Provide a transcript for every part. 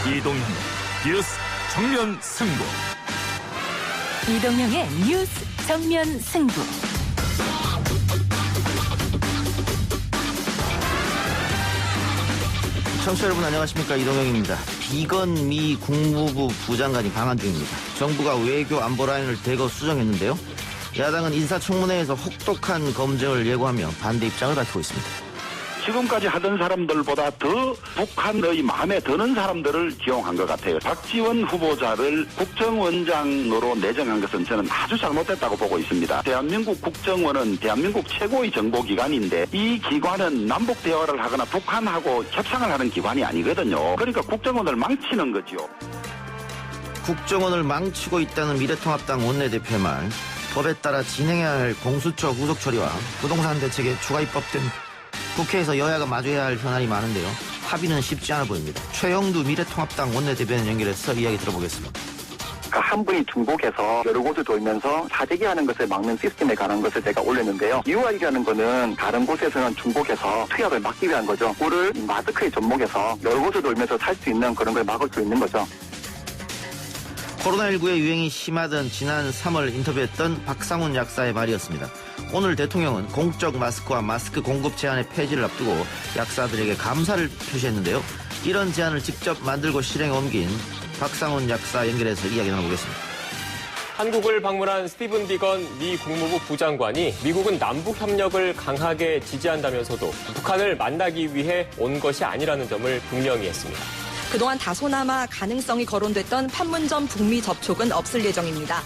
이동형 뉴스 정면 승부. 이동형의 뉴스 정면 승부. 청취자 여러분 안녕하십니까, 이동형입니다. 비건 미 국무부 부장관이 방한 중입니다. 정부가 외교 안보 라인을 대거 수정했는데요. 야당은 인사청문회에서 혹독한 검증을 예고하며 반대 입장을 밝히고 있습니다. 지금까지 하던 사람들보다 더 북한의 마음에 드는 사람들을 기용한 것 같아요. 박지원 후보자를 국정원장으로 내정한 것은 저는 아주 잘못됐다고 보고 있습니다. 대한민국 국정원은 대한민국 최고의 정보기관인데 이 기관은 남북 대화를 하거나 북한하고 협상을 하는 기관이 아니거든요. 그러니까 국정원을 망치는 거죠. 국정원을 망치고 있다는 미래통합당 원내대표의 말, 법에 따라 진행해야 할 공수처 후속 처리와 부동산 대책에 추가 입법된 국회에서 여야가 마주해야 할 현안이 많은데요. 합의는 쉽지 않아 보입니다. 최영두 미래통합당 원내대변인 연결해서 이야기 들어보겠습니다. 한 분이 중복해서 여러 곳을 돌면서 사재기하는 것을 막는 시스템에 관한 것을 제가 올렸는데요. UI라는 거는 다른 곳에서는 중복해서 투약을 막기 위한 거죠. 꿀을 마스크에 접목해서 여러 곳을 돌면서 살 수 있는 그런 걸 막을 수 있는 거죠. 코로나19의 유행이 심하던 지난 3월 인터뷰했던 박상훈 약사의 말이었습니다. 오늘 대통령은 공적 마스크와 마스크 공급 제한의 폐지를 앞두고 약사들에게 감사를 표시했는데요. 이런 제안을 직접 만들고 실행에 옮긴 박상훈 약사 연결해서 이야기 나눠보겠습니다. 한국을 방문한 스티븐 비건 미 국무부 부장관이 미국은 남북 협력을 강하게 지지한다면서도 북한을 만나기 위해 온 것이 아니라는 점을 분명히 했습니다. 그동안 다소나마 가능성이 거론됐던 판문점 북미 접촉은 없을 예정입니다.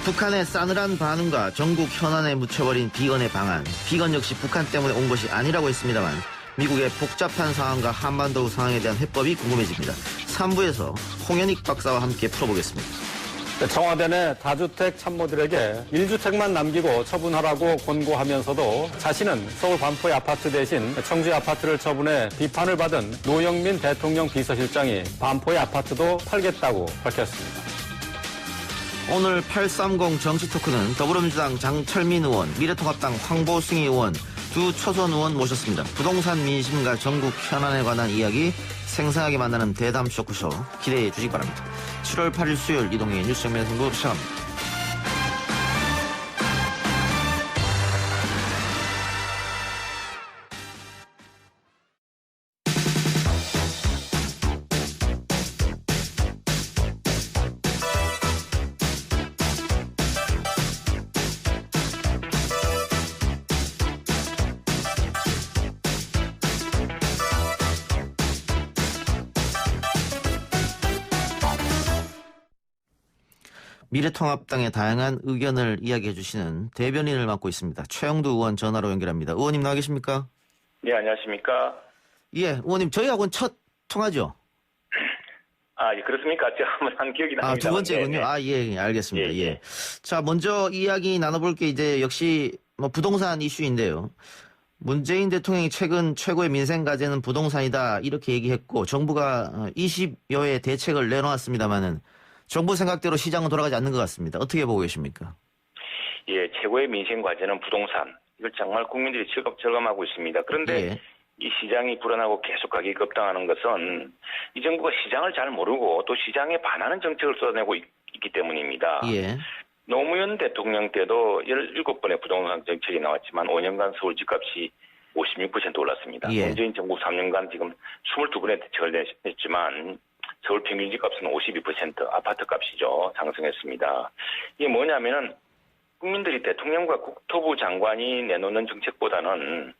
북한의 싸늘한 반응과 전국 현안에 묻혀버린 비건의 방안. 비건 역시 북한 때문에 온 것이 아니라고 했습니다만 미국의 복잡한 상황과 한반도 상황에 대한 해법이 궁금해집니다. 3부에서 홍현익 박사와 함께 풀어보겠습니다. 청와대 내 다주택 참모들에게 1주택만 남기고 처분하라고 권고하면서도 자신은 서울 반포의 아파트 대신 청주의 아파트를 처분해 비판을 받은 노영민 대통령 비서실장이 반포의 아파트도 팔겠다고 밝혔습니다. 오늘 830 정치토크는 더불어민주당 장철민 의원, 미래통합당 황보승희 의원, 두 초선 의원 모셨습니다. 부동산 민심과 전국 현안에 관한 이야기 생생하게 만나는 대담 쇼크쇼 기대해 주시기 바랍니다. 7월 8일 수요일 이동의 뉴스 정면 승부 시작합니다. 미래통합당의 다양한 의견을 이야기해 주시는 대변인을 맡고 있습니다. 최영두 의원 전화로 연결합니다. 의원님 나와 계십니까? 네, 안녕하십니까? 예, 의원님 저희하고는 첫 통화죠? 예, 그렇습니까? 제가 한번 한 기억이 납니다. 두 번째군요. 예, 알겠습니다. 예. 자, 먼저 이야기 나눠볼 게 이제 역시 부동산 이슈인데요. 문재인 대통령이 최근 최고의 민생 과제는 부동산이다 이렇게 얘기했고 정부가 20여의 대책을 내놓았습니다만은 정부 생각대로 시장은 돌아가지 않는 것 같습니다. 어떻게 보고 계십니까? 예, 최고의 민생 과제는 부동산. 이걸 정말 국민들이 절감하고 있습니다. 그런데 이 시장이 불안하고 계속 가격이 급등하는 것은 이 정부가 시장을 잘 모르고 또 시장에 반하는 정책을 쏟아내고 있기 때문입니다. 노무현 대통령 때도 17번의 부동산 정책이 나왔지만 5년간 서울 집값이 56% 올랐습니다. 문재인 정부 3년간 지금 22번의 대책을 냈지만 서울 평균 집값은 52% 아파트 값이죠. 상승했습니다. 이게 뭐냐면은 국민들이 대통령과 국토부 장관이 내놓는 정책보다는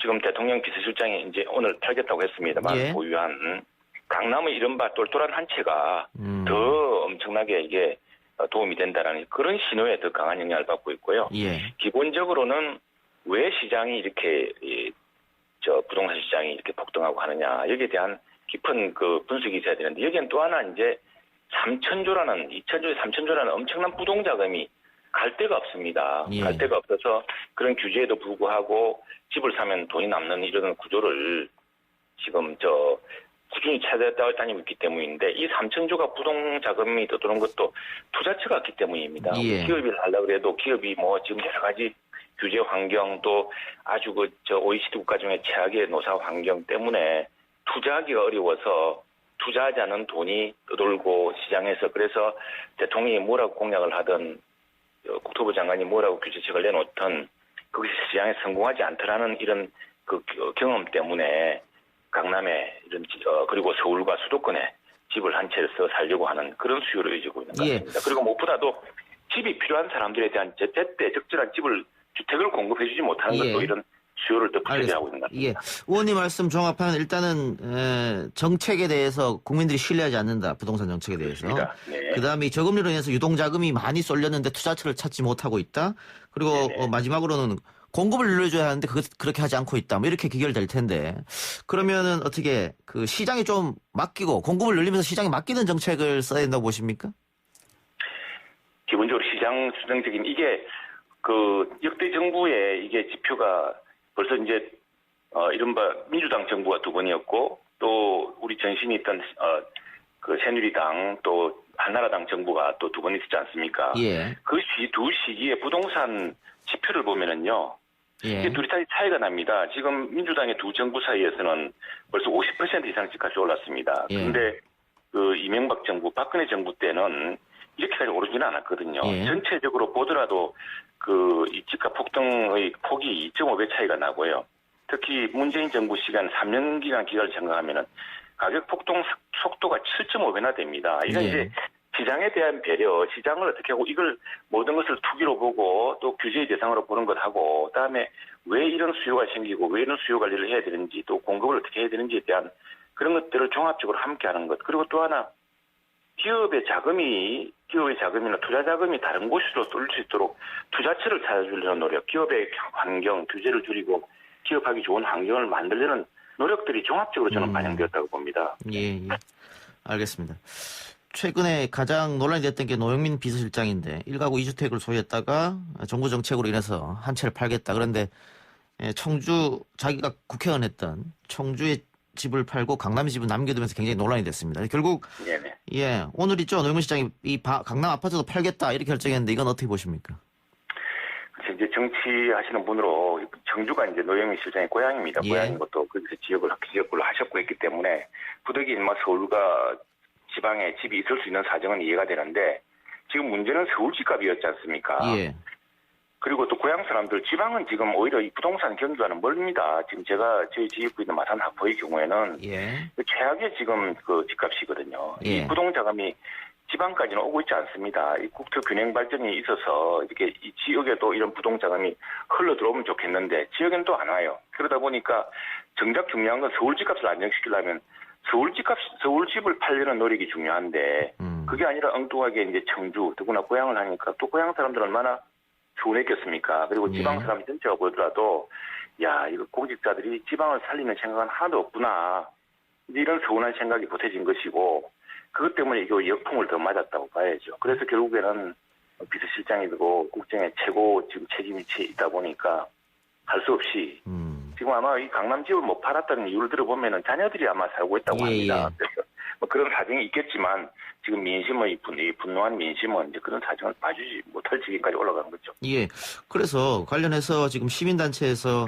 지금 대통령 비서실장이 이제 오늘 팔겠다고 했습니다만 보유한 강남의 이른바 똘똘한 한 채가 더 엄청나게 이게 도움이 된다는 그런 신호에 더 강한 영향을 받고 있고요. 기본적으로는 왜 시장이 이렇게 부동산 시장이 이렇게 폭등하고 하느냐 여기에 대한 깊은 그 분석이 있어야 되는데 여기엔 또 하나 이제 2천조에 3천조라는 엄청난 부동자금이 갈 데가 없습니다. 갈 데가 없어서 그런 규제에도 불구하고 집을 사면 돈이 남는 이런 구조를 지금 꾸준히 찾아다니고 있기 때문인데 이 3천조가 부동자금이 들어오는 것도 투자처가 없기 때문입니다. 기업을 하려고 해도 기업이 지금 여러 가지 규제 환경 또 아주 저 OECD 국가 중에 최악의 노사 환경 때문에 투자하기가 어려워서 투자하지 않은 돈이 떠돌고 시장에서 그래서 대통령이 뭐라고 공약을 하든 국토부 장관이 뭐라고 규제책을 내놓든 그것이 시장에 성공하지 않더라는 이런 그 경험 때문에 강남에 이런 그리고 서울과 수도권에 집을 한 채를 써 살려고 하는 그런 수요를 이어지고 있는 것 같습니다. 그리고 무엇보다도 집이 필요한 사람들에 대한 제때 적절한 주택을 공급해주지 못하는 것도 이런 수요를 더 부채질하고 있는 것 같습니다. 의원님 말씀 종합하면 일단은 정책에 대해서 국민들이 신뢰하지 않는다. 부동산 정책에 대해서. 네. 그다음에 저금리로 인해서 유동자금이 많이 쏠렸는데 투자처를 찾지 못하고 있다. 그리고 마지막으로는 공급을 늘려줘야 하는데 그렇게 하지 않고 있다. 뭐 이렇게 귀결될 텐데 그러면은 어떻게 그 시장에 좀 맡기고 공급을 늘리면서 시장에 맡기는 정책을 써야 된다고 보십니까? 기본적으로 시장 수정적인 이게 그 역대 정부의 이게 지표가 벌써 이제 이른바 민주당 정부가 2번이었고 또 우리 전신이 있던 그 새누리당 또 한나라당 정부가 또 2번 있었지 않습니까? 그 두 시기에 부동산 지표를 보면은요. 이게 둘이 차이가 납니다. 지금 민주당의 두 정부 사이에서는 벌써 50% 이상 집값이 올랐습니다. 그런데 그 이명박 정부, 박근혜 정부 때는 이렇게까지 오르지는 않았거든요. 전체적으로 보더라도 그 이 집값 폭등의 폭이 2.5배 차이가 나고요. 특히 문재인 정부 시간 3년 기간 기간을 생각하면은 가격 폭등 속도가 7.5배나 됩니다. 이건 이제 시장에 대한 배려, 시장을 어떻게 하고 이걸 모든 것을 투기로 보고 또 규제의 대상으로 보는 것하고 그다음에 왜 이런 수요가 생기고 왜 이런 수요 관리를 해야 되는지 또 공급을 어떻게 해야 되는지에 대한 그런 것들을 종합적으로 함께 하는 것. 그리고 또 하나 기업의 자금이나 투자 자금이 다른 곳으로 쏠릴 수 있도록 투자처를 찾아주려는 노력, 기업의 환경, 규제를 줄이고 기업하기 좋은 환경을 만들려는 노력들이 종합적으로 저는 반영되었다고 봅니다. 알겠습니다. 최근에 가장 논란이 됐던 게 노영민 비서실장인데 1가구 2주택을 소유했다가 정부 정책으로 인해서 한 채를 팔겠다. 그런데 청주 자기가 국회의원 했던 청주의 집을 팔고 강남의 집을 남겨두면서 굉장히 논란이 됐습니다. 결국 오늘 있죠. 노영민 시장이 이 강남 아파트도 팔겠다 이렇게 결정했는데 이건 어떻게 보십니까? 이제 정치하시는 분으로 청주가 이제 노영민 실장의 고향입니다. 고향이고 또 거기서 지역구를 하셨고 했기 때문에 부득이 서울과 지방에 집이 있을 수 있는 사정은 이해가 되는데 지금 문제는 서울 집값이었지 않습니까? 그리고 또 고향 사람들 지방은 지금 오히려 이 부동산 경기와는 멀습니다. 지금 저희 지역구 있는 마산 하포의 경우에는 최악의 지금 그 집값이거든요. 이 부동자금이 지방까지는 오고 있지 않습니다. 이 국토 균형 발전이 있어서 이렇게 이 지역에도 이런 부동자금이 흘러 들어오면 좋겠는데 지역에는 또 안 와요. 그러다 보니까 정작 중요한 건 서울 집값을 안정시키려면 서울 집을 팔려는 노력이 중요한데 그게 아니라 엉뚱하게 이제 청주, 더구나 고향을 하니까 또 고향 사람들은 얼마나 서운했겠습니까? 그리고 지방 사람 전체가 보더라도 야 이거 공직자들이 지방을 살리는 생각은 하나도 없구나. 이런 서운한 생각이 보태진 것이고 그것 때문에 이거 역풍을 더 맞았다고 봐야죠. 그래서 결국에는 비서실장이고 국정에 최고 지금 책임이 있다 보니까 할 수 없이 지금 아마 이 강남 집을 못 팔았다는 이유를 들어보면은 자녀들이 아마 살고 있다고 합니다. 그래서 뭐 그런 사정이 있겠지만 지금 민심의 분노한 민심은 이제 그런 사정을 봐주지 못할 지경까지 올라가는 거죠. 그래서 관련해서 지금 시민단체에서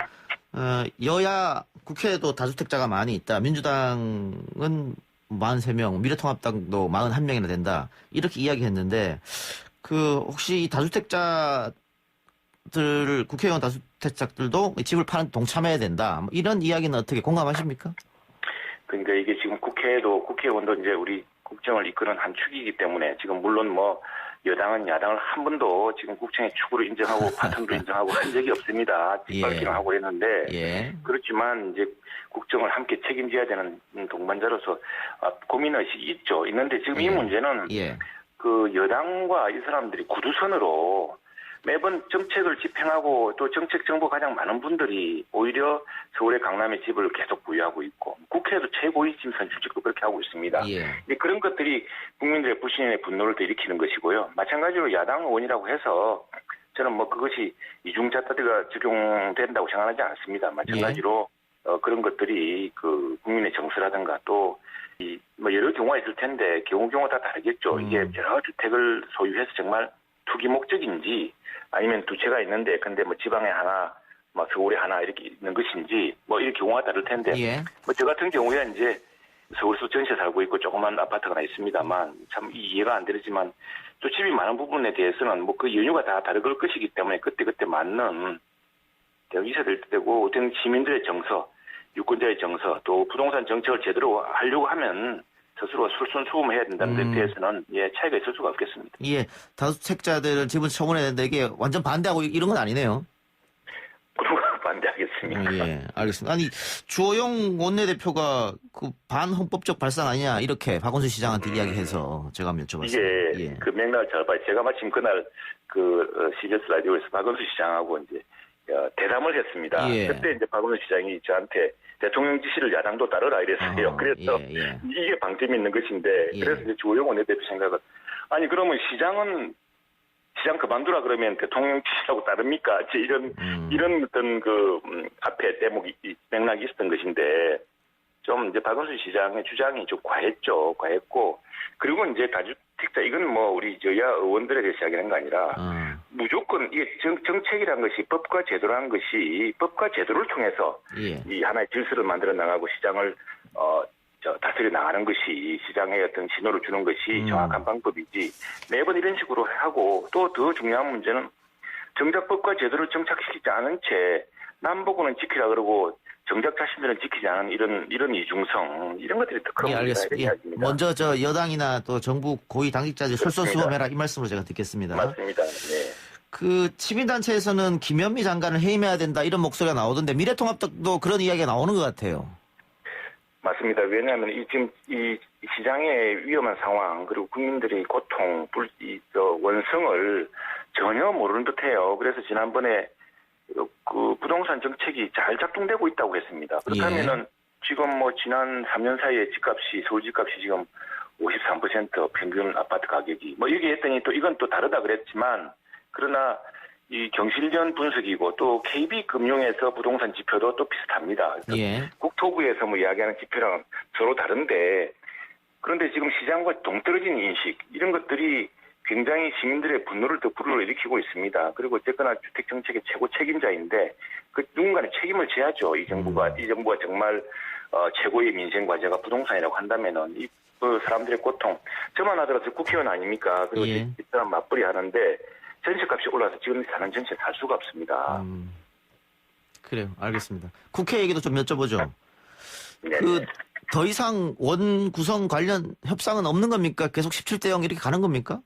여야 국회에도 다주택자가 많이 있다. 민주당은 43명, 미래통합당도 41명이나 된다. 이렇게 이야기했는데 그 혹시 이 국회의원 다주택자들도 집을 파는 동참해야 된다. 뭐 이런 이야기는 어떻게 공감하십니까? 그러니까 이게 지금 국회의원도 이제 우리 국정을 이끄는 한 축이기 때문에 지금 물론 뭐 여당은 야당을 한 번도 지금 국정의 축으로 인정하고 파트너로 인정하고 한 적이 없습니다. 뒷밟기를 하고 했는데 그렇지만 이제 국정을 함께 책임져야 되는 동반자로서 고민의식이 있는데 지금 이 문제는 그 여당과 이 사람들이 구두선으로 매번 정책을 집행하고 또 정책 정보 가장 많은 분들이 오히려 서울의 강남의 집을 계속 보유하고 있고 국회에도 최고위층 선출직도 그렇게 하고 있습니다. 그런 것들이 국민들의 불신의 분노를 더 일으키는 것이고요. 마찬가지로 야당 의원이라고 해서 저는 뭐 그것이 이중잣대가 적용된다고 생각하지 않습니다. 마찬가지로 그런 것들이 그 국민의 정서라든가 또 뭐 여러 경우가 있을 텐데 경우 다 다르겠죠. 이게 여러 주택을 소유해서 정말 투기 목적인지 아니면 두 채가 있는데 근데 뭐 지방에 하나, 뭐 서울에 하나 이렇게 있는 것인지 뭐 이렇게 경우가 다를 텐데 예. 뭐 저 같은 경우에 이제 서울서 전세 살고 있고 조그만 아파트가 하나 있습니다만 참 이해가 안 되지만 또 집이 많은 부분에 대해서는 뭐 그 연유가 다 다를 것이기 때문에 그때 맞는 대응 있어야 될 때고 어떤 시민들의 정서, 유권자의 정서 또 부동산 정책을 제대로 하려고 하면 스스로 솔선수범해야 된다는 데 대해서는 차이가 있을 수가 없겠습니다. 예, 다주택자들을 집을 처분해야 되는데 이게 완전 반대하고 이런 건 아니네요. 그런 거 반대하겠습니다. 예, 알겠습니다. 아니 주호영 원내대표가 그 반헌법적 발상 아니냐 이렇게 박원순 시장한테 이야기해서 제가 한번 여쭤봤습니다. 이게 그 맥락을 잘 봐요. 제가 마침 그날 그 CBS 라디오에서 박원순 시장하고 이제 대담을 했습니다. 예. 그때 이제 박원순 시장이 저한테 대통령 지시를 야당도 따르라 이랬어요. 그래서 이게 방점이 있는 것인데 그래서 이제 주호영 원내대표 생각은 아니 그러면 시장 그만두라 그러면 대통령 지시라고 따릅니까? 이런 어떤 앞에 대목이 맥락이 있었던 것인데 좀 이제 박원순 시장의 주장이 좀 과했고 그리고 이제 다주택자 이건 뭐 우리 여야 의원들에게 시작하는 거 아니라 무조건 이게 정책이란 것이 법과 제도라는 것이 법과 제도를 통해서 이 하나의 질서를 만들어 나가고 시장을 다스려 나가는 것이 시장의 어떤 신호를 주는 것이 정확한 방법이지 매번 이런 식으로 하고 또 더 중요한 문제는 정작 법과 제도를 정착시키지 않은 채 남보고는 지키라 그러고 정작 자신들은 지키지 않은 이런 이중성 이런 것들이 더 큰 문제다. 알겠습니다. 먼저 여당이나 또 정부 고위 당직자들 솔선수범해라 이 말씀으로 제가 듣겠습니다. 맞습니다. 네. 그 시민단체에서는 김현미 장관을 해임해야 된다 이런 목소리가 나오던데 미래통합당도 그런 이야기가 나오는 것 같아요. 맞습니다. 왜냐하면 지금 이 시장의 위험한 상황 그리고 국민들의 고통, 원성을 전혀 모르는 듯해요. 그래서 지난번에 그 부동산 정책이 잘 작동되고 있다고 했습니다. 그렇다면은 지금 뭐 지난 3년 사이에 서울 집값이 지금 53% 평균 아파트 가격이 뭐 이렇게 했더니 또 이건 또 다르다 그랬지만 그러나 이 경실련 분석이고 또 KB금융에서 부동산 지표도 또 비슷합니다. 국토부에서 뭐 이야기하는 지표랑 서로 다른데 그런데 지금 시장과 동떨어진 인식 이런 것들이 굉장히 시민들의 분노를 더 불러일으키고 있습니다. 그리고 어쨌거나 주택정책의 최고 책임자인데 그 누군가는 책임을 져야죠. 이 정부가 정말 최고의 민생 과제가 부동산이라고 한다면은 이 사람들의 고통 저만 하더라도 국회의원 아닙니까? 그리고 이 사람 맞벌이 하는데 전세값이 올라서 지금 사는 전세 살 수가 없습니다. 그래요. 알겠습니다. 국회 얘기도 좀 여쭤보죠. 네. 더 이상 원 구성 관련 협상은 없는 겁니까? 계속 17대 0 이렇게 가는 겁니까?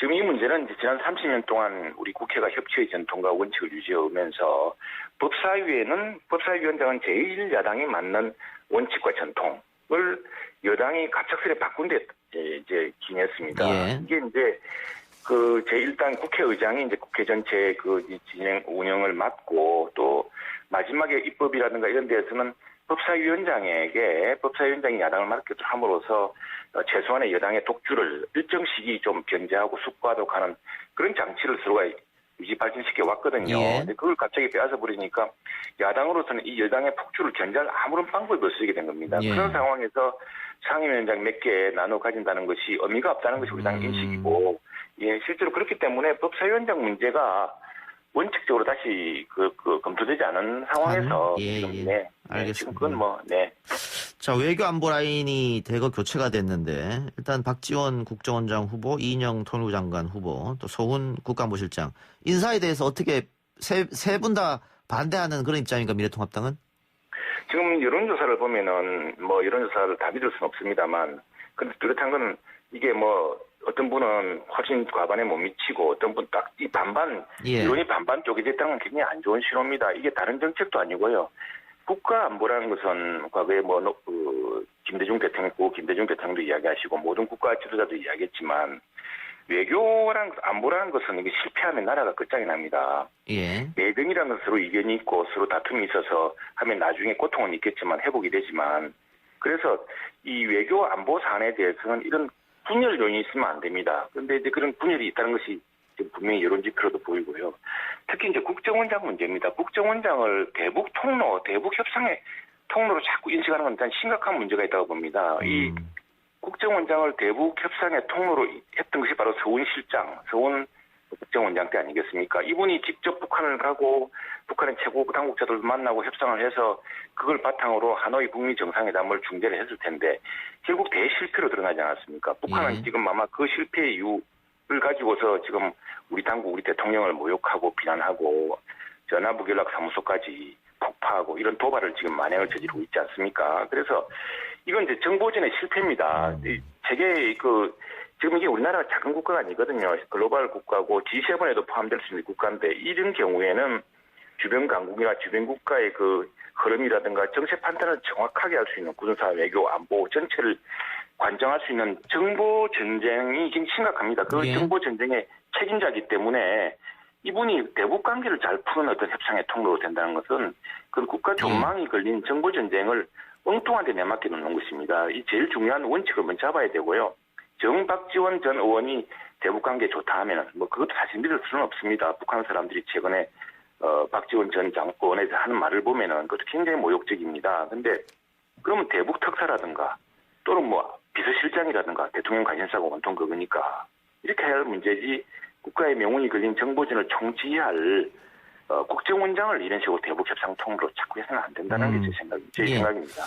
지금 이 문제는 이제 지난 30년 동안 우리 국회가 협치의 전통과 원칙을 유지하면서 법사위원장은 제일 야당이 맞는 원칙과 전통을 여당이 갑작스레 바꾼 데 이제 기인했습니다. 이게 이제 일단 국회의장이 이제 국회 전체 진행 운영을 맡고 또 마지막에 입법이라든가 이런 데에서는 법사위원장이 야당을 맡기도 함으로써 최소한의 여당의 독주를 일정 시기 좀 견제하고 숙고하도록 하는 그런 장치를 서로가 유지 발전시켜 왔거든요. 근데 그걸 갑자기 빼앗아 버리니까 야당으로서는 이 여당의 폭주를 견제할 아무런 방법이 없게 된 겁니다. 그런 상황에서 상임위원장 몇 개 나눠 가진다는 것이 의미가 없다는 것이 우리 당 인식이고, 실제로 그렇기 때문에 법사위원장 문제가 원칙적으로 다시 검토되지 않은 상황에서 알겠습니다. 지금 그건 자, 외교안보 라인이 대거 교체가 됐는데 일단 박지원 국정원장 후보, 이인영 통일부 장관 후보, 또 소훈 국가안보실장 인사에 대해서 어떻게 세 분 다 반대하는 그런 입장인가 미래통합당은? 지금 여론조사를 보면은 여론조사를 다 믿을 수는 없습니다만, 근데 뚜렷한 건 이게 어떤 분은 훨씬 과반에 못 미치고 어떤 분 딱 이 반반 여론이 반반 쪼개졌다는 건 굉장히 안 좋은 신호입니다. 이게 다른 정책도 아니고요. 국가안보라는 것은 과거에 김대중 대통령도 이야기하시고 모든 국가 지도자도 이야기했지만 외교랑 안보라는 것은 이게 실패하면 나라가 끝장이 납니다. 내정이라는 건 서로 이견이 있고 서로 다툼이 있어서 하면 나중에 고통은 있겠지만 회복이 되지만, 그래서 이 외교 안보 사안에 대해서는 이런 분열 요인이 있으면 안 됩니다. 그런데 이제 그런 분열이 있다는 것이 지금 분명히 여론 지표로도 보이고요. 특히 이제 국정원장 문제입니다. 국정원장을 대북 협상의 통로로 자꾸 인식하는 건 일단 심각한 문제가 있다고 봅니다. 이 국정원장을 대북 협상의 통로로 했던 것이 바로 서훈실장, 서훈 국정원장 때 아니겠습니까? 이분이 직접 북한을 가고 북한의 최고 당국자들 만나고 협상을 해서 그걸 바탕으로 하노이 북미 정상회담을 중재를 했을 텐데 결국 대실패로 드러나지 않았습니까? 북한은 지금 아마 그 실패의 이유를 가지고서 지금 우리 당국, 우리 대통령을 모욕하고 비난하고 전화부연락사무소까지 폭파하고 이런 도발을 지금 만행을 저지르고 있지 않습니까? 그래서 이건 이제 정보전의 실패입니다. 세계 지금 이게 우리나라가 작은 국가가 아니거든요. 글로벌 국가고 G7에도 포함될 수 있는 국가인데 이런 경우에는 주변 강국이나 주변 국가의 그 흐름이라든가 정책 판단을 정확하게 할 수 있는 군사, 외교, 안보 전체를 관정할 수 있는 정보 전쟁이 지금 심각합니다. 그 정보 전쟁의 책임자이기 때문에 이분이 대북 관계를 잘 푸는 어떤 협상의 통로로 된다는 것은 그 국가 전망이 걸린 정보 전쟁을 엉뚱한 데 내맡겨 놓는 것입니다. 이 제일 중요한 원칙을 먼저 잡아야 되고요. 박지원 전 의원이 대북 관계 좋다 하면은 그것도 사실 믿을 수는 없습니다. 북한 사람들이 최근에 박지원 전 의원에 하는 말을 보면은 그것도 굉장히 모욕적입니다. 근데 그러면 대북 특사라든가 또는 비서실장이라든가 대통령 관심사가 온통 그거니까 이렇게 해야 할 문제지 국가의 명운이 걸린 정보전을 총지휘할 국정원장을 이런 식으로 대북 협상 통로로 자꾸 해서는 안 된다는 게 제 생각입니다.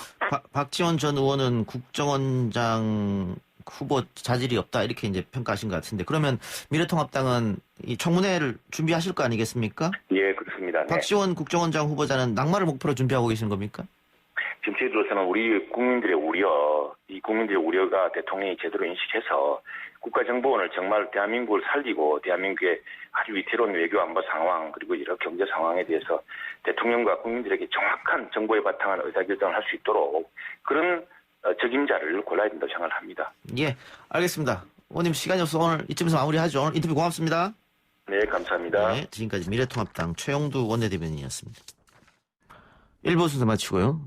박지원 전 의원은 국정원장 후보 자질이 없다 이렇게 이제 평가하신 것 같은데 그러면 미래통합당은 이 청문회를 준비하실 거 아니겠습니까? 예, 그렇습니다. 네. 박지원 국정원장 후보자는 낙마를 목표로 준비하고 계신 겁니까? 지금 저희들로서는 우리 국민들의 우려, 이 국민들의 우려가 대통령이 제대로 인식해서 국가정보원을 정말 대한민국을 살리고 대한민국의 아주 위태로운 외교 안보 상황 그리고 여러 경제 상황에 대해서 대통령과 국민들에게 정확한 정보에 바탕한 의사결정을 할 수 있도록 그런 적임자를 골라야 된다고 생각을 합니다. 예, 알겠습니다. 의원님 시간이 없어서 오늘 이쯤에서 마무리하죠. 오늘 인터뷰 고맙습니다. 네, 감사합니다. 네, 지금까지 미래통합당 최영두 원내대변인이었습니다. 1부 순서 마치고요.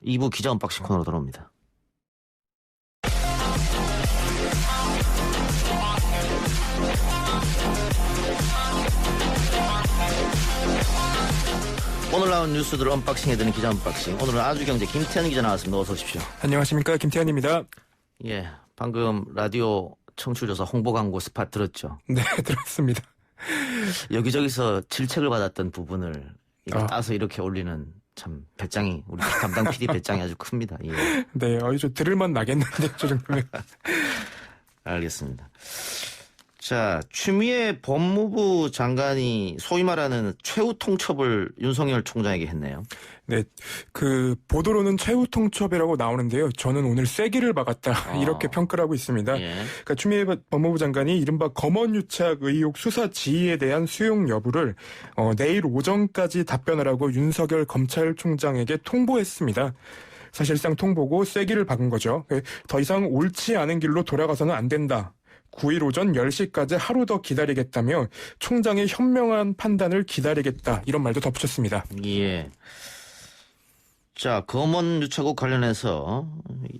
2부 기자 언박싱 코너로 돌아옵니다. 오늘 나온 뉴스들을 언박싱해드리는 기자 언박싱. 오늘은 아주경제 김태현 기자 나왔습니다. 어서 오십시오. 안녕하십니까. 김태현입니다. 예, 방금 라디오 청취조사 홍보 광고 스팟 들었죠? 네, 들었습니다. 여기저기서 질책을 받았던 부분을 따서 이렇게 올리는 참 배짱이 우리 담당 PD 배짱이 아주 큽니다. 예. 네, 좀 들을만 나겠는데 저 정도면. 알겠습니다. 자, 추미애 법무부 장관이 소위 말하는 최후 통첩을 윤석열 총장에게 했네요. 네, 보도로는 최후 통첩이라고 나오는데요. 저는 오늘 쐐기를 박았다 이렇게 평가를 하고 있습니다. 예. 그러니까 추미애 법무부 장관이 이른바 검언유착 의혹 수사 지휘에 대한 수용 여부를 내일 오전까지 답변하라고 윤석열 검찰총장에게 통보했습니다. 사실상 통보고 쐐기를 박은 거죠. 더 이상 옳지 않은 길로 돌아가서는 안 된다. 9일 오전 10시까지 하루 더 기다리겠다며 총장의 현명한 판단을 기다리겠다 이런 말도 덧붙였습니다. 예. 자, 검언 유착과 관련해서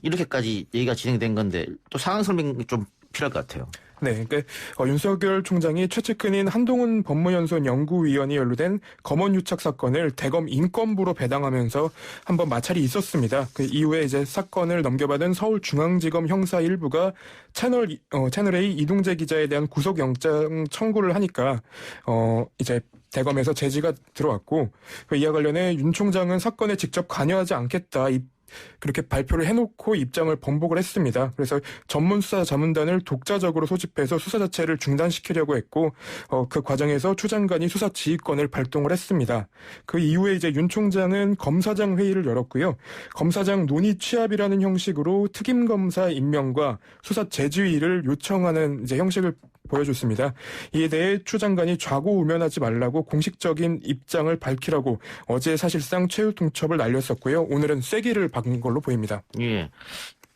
이렇게까지 얘기가 진행된 건데 또 상황 설명이 좀 필요할 것 같아요. 네, 그러니까 윤석열 총장이 최측근인 한동훈 법무연수원 연구위원이 연루된 검언유착 사건을 대검 인권부로 배당하면서 한번 마찰이 있었습니다. 그 이후에 이제 사건을 넘겨받은 서울중앙지검 형사 1부가 채널A 이동재 기자에 대한 구속영장 청구를 하니까 이제 대검에서 제지가 들어왔고 이와 관련해 윤 총장은 사건에 직접 관여하지 않겠다. 그렇게 발표를 해놓고 입장을 번복을 했습니다. 그래서 전문수사 자문단을 독자적으로 소집해서 수사 자체를 중단시키려고 했고 그 과정에서 추 장관이 수사 지휘권을 발동을 했습니다. 그 이후에 이제 윤 총장은 검사장 회의를 열었고요. 검사장 논의 취합이라는 형식으로 특임 검사 임명과 수사 재지휘를 요청하는 이제 형식을 보여줬습니다. 이에 대해 추 장관이 좌고우면하지 말라고 공식적인 입장을 밝히라고 어제 사실상 최후 통첩을 날렸었고요. 오늘은 쐐기를 박은 걸로 보입니다. 예.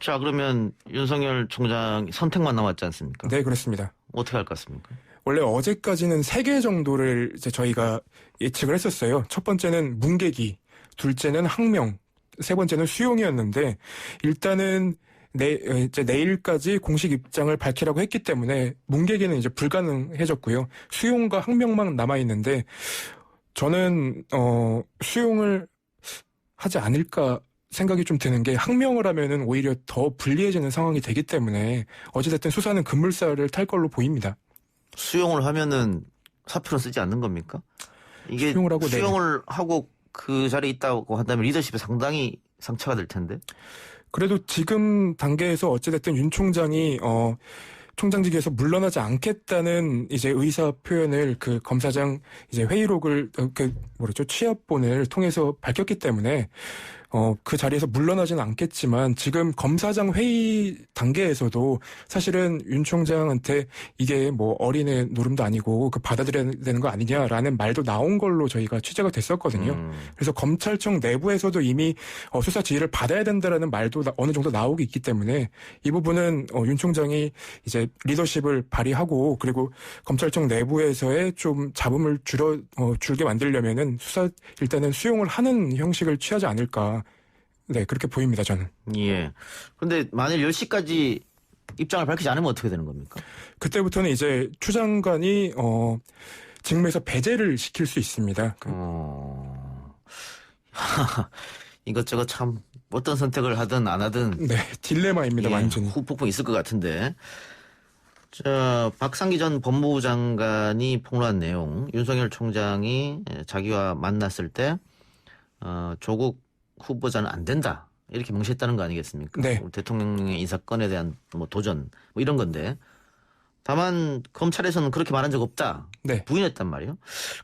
자, 그러면 윤석열 총장 선택만 남았지 않습니까? 네, 그렇습니다. 어떻게 할 것 같습니까? 원래 어제까지는 3개 정도를 이제 저희가 예측을 했었어요. 첫 번째는 문개기, 둘째는 항명, 세 번째는 수용이었는데 일단은 이제 내일까지 공식 입장을 밝히라고 했기 때문에 문개기는 이제 불가능해졌고요. 수용과 항명만 남아 있는데 저는 수용을 하지 않을까 생각이 좀 드는 게 항명을 하면은 오히려 더 불리해지는 상황이 되기 때문에 어찌됐든 수사는 급물살을 탈 걸로 보입니다. 수용을 하면은 사표는 쓰지 않는 겁니까? 이게 수용을 하고 그 자리에 있다고 한다면 리더십에 상당히 상처가 될 텐데. 그래도 지금 단계에서 어찌됐든 윤 총장이 총장직에서 물러나지 않겠다는 이제 의사 표현을 그 검사장 이제 회의록을 취합본을 통해서 밝혔기 때문에 그 자리에서 물러나지는 않겠지만 지금 검사장 회의 단계에서도 사실은 윤 총장한테 이게 뭐 어린애 노름도 아니고 그 받아들여야 되는 거 아니냐라는 말도 나온 걸로 저희가 취재가 됐었거든요. 그래서 검찰청 내부에서도 이미 수사 지휘를 받아야 된다라는 말도 어느 정도 나오고 있기 때문에 이 부분은 윤 총장이 이제 리더십을 발휘하고 그리고 검찰청 내부에서의 좀 잡음을 줄게 만들려면은 수사 일단은 수용을 하는 형식을 취하지 않을까. 네, 그렇게 보입니다, 저는. 예. 근데 만일 10시까지 입장을 밝히지 않으면 어떻게 되는 겁니까? 그때부터는 이제 추 장관이 직무에서 배제를 시킬 수 있습니다. 이것저것 참 어떤 선택을 하든 안 하든 네, 딜레마입니다, 완전히. 후폭풍 있을 것 같은데. 자, 박상기 전 법무부 장관이 폭로한 내용. 윤석열 총장이 자기와 만났을 때 조국 후보자는 안 된다. 이렇게 명시했다는 거 아니겠습니까? 네. 대통령의 인사권에 대한 뭐 도전 뭐 이런 건데. 다만 검찰에서는 그렇게 말한 적 없다. 네. 부인했단 말이에요.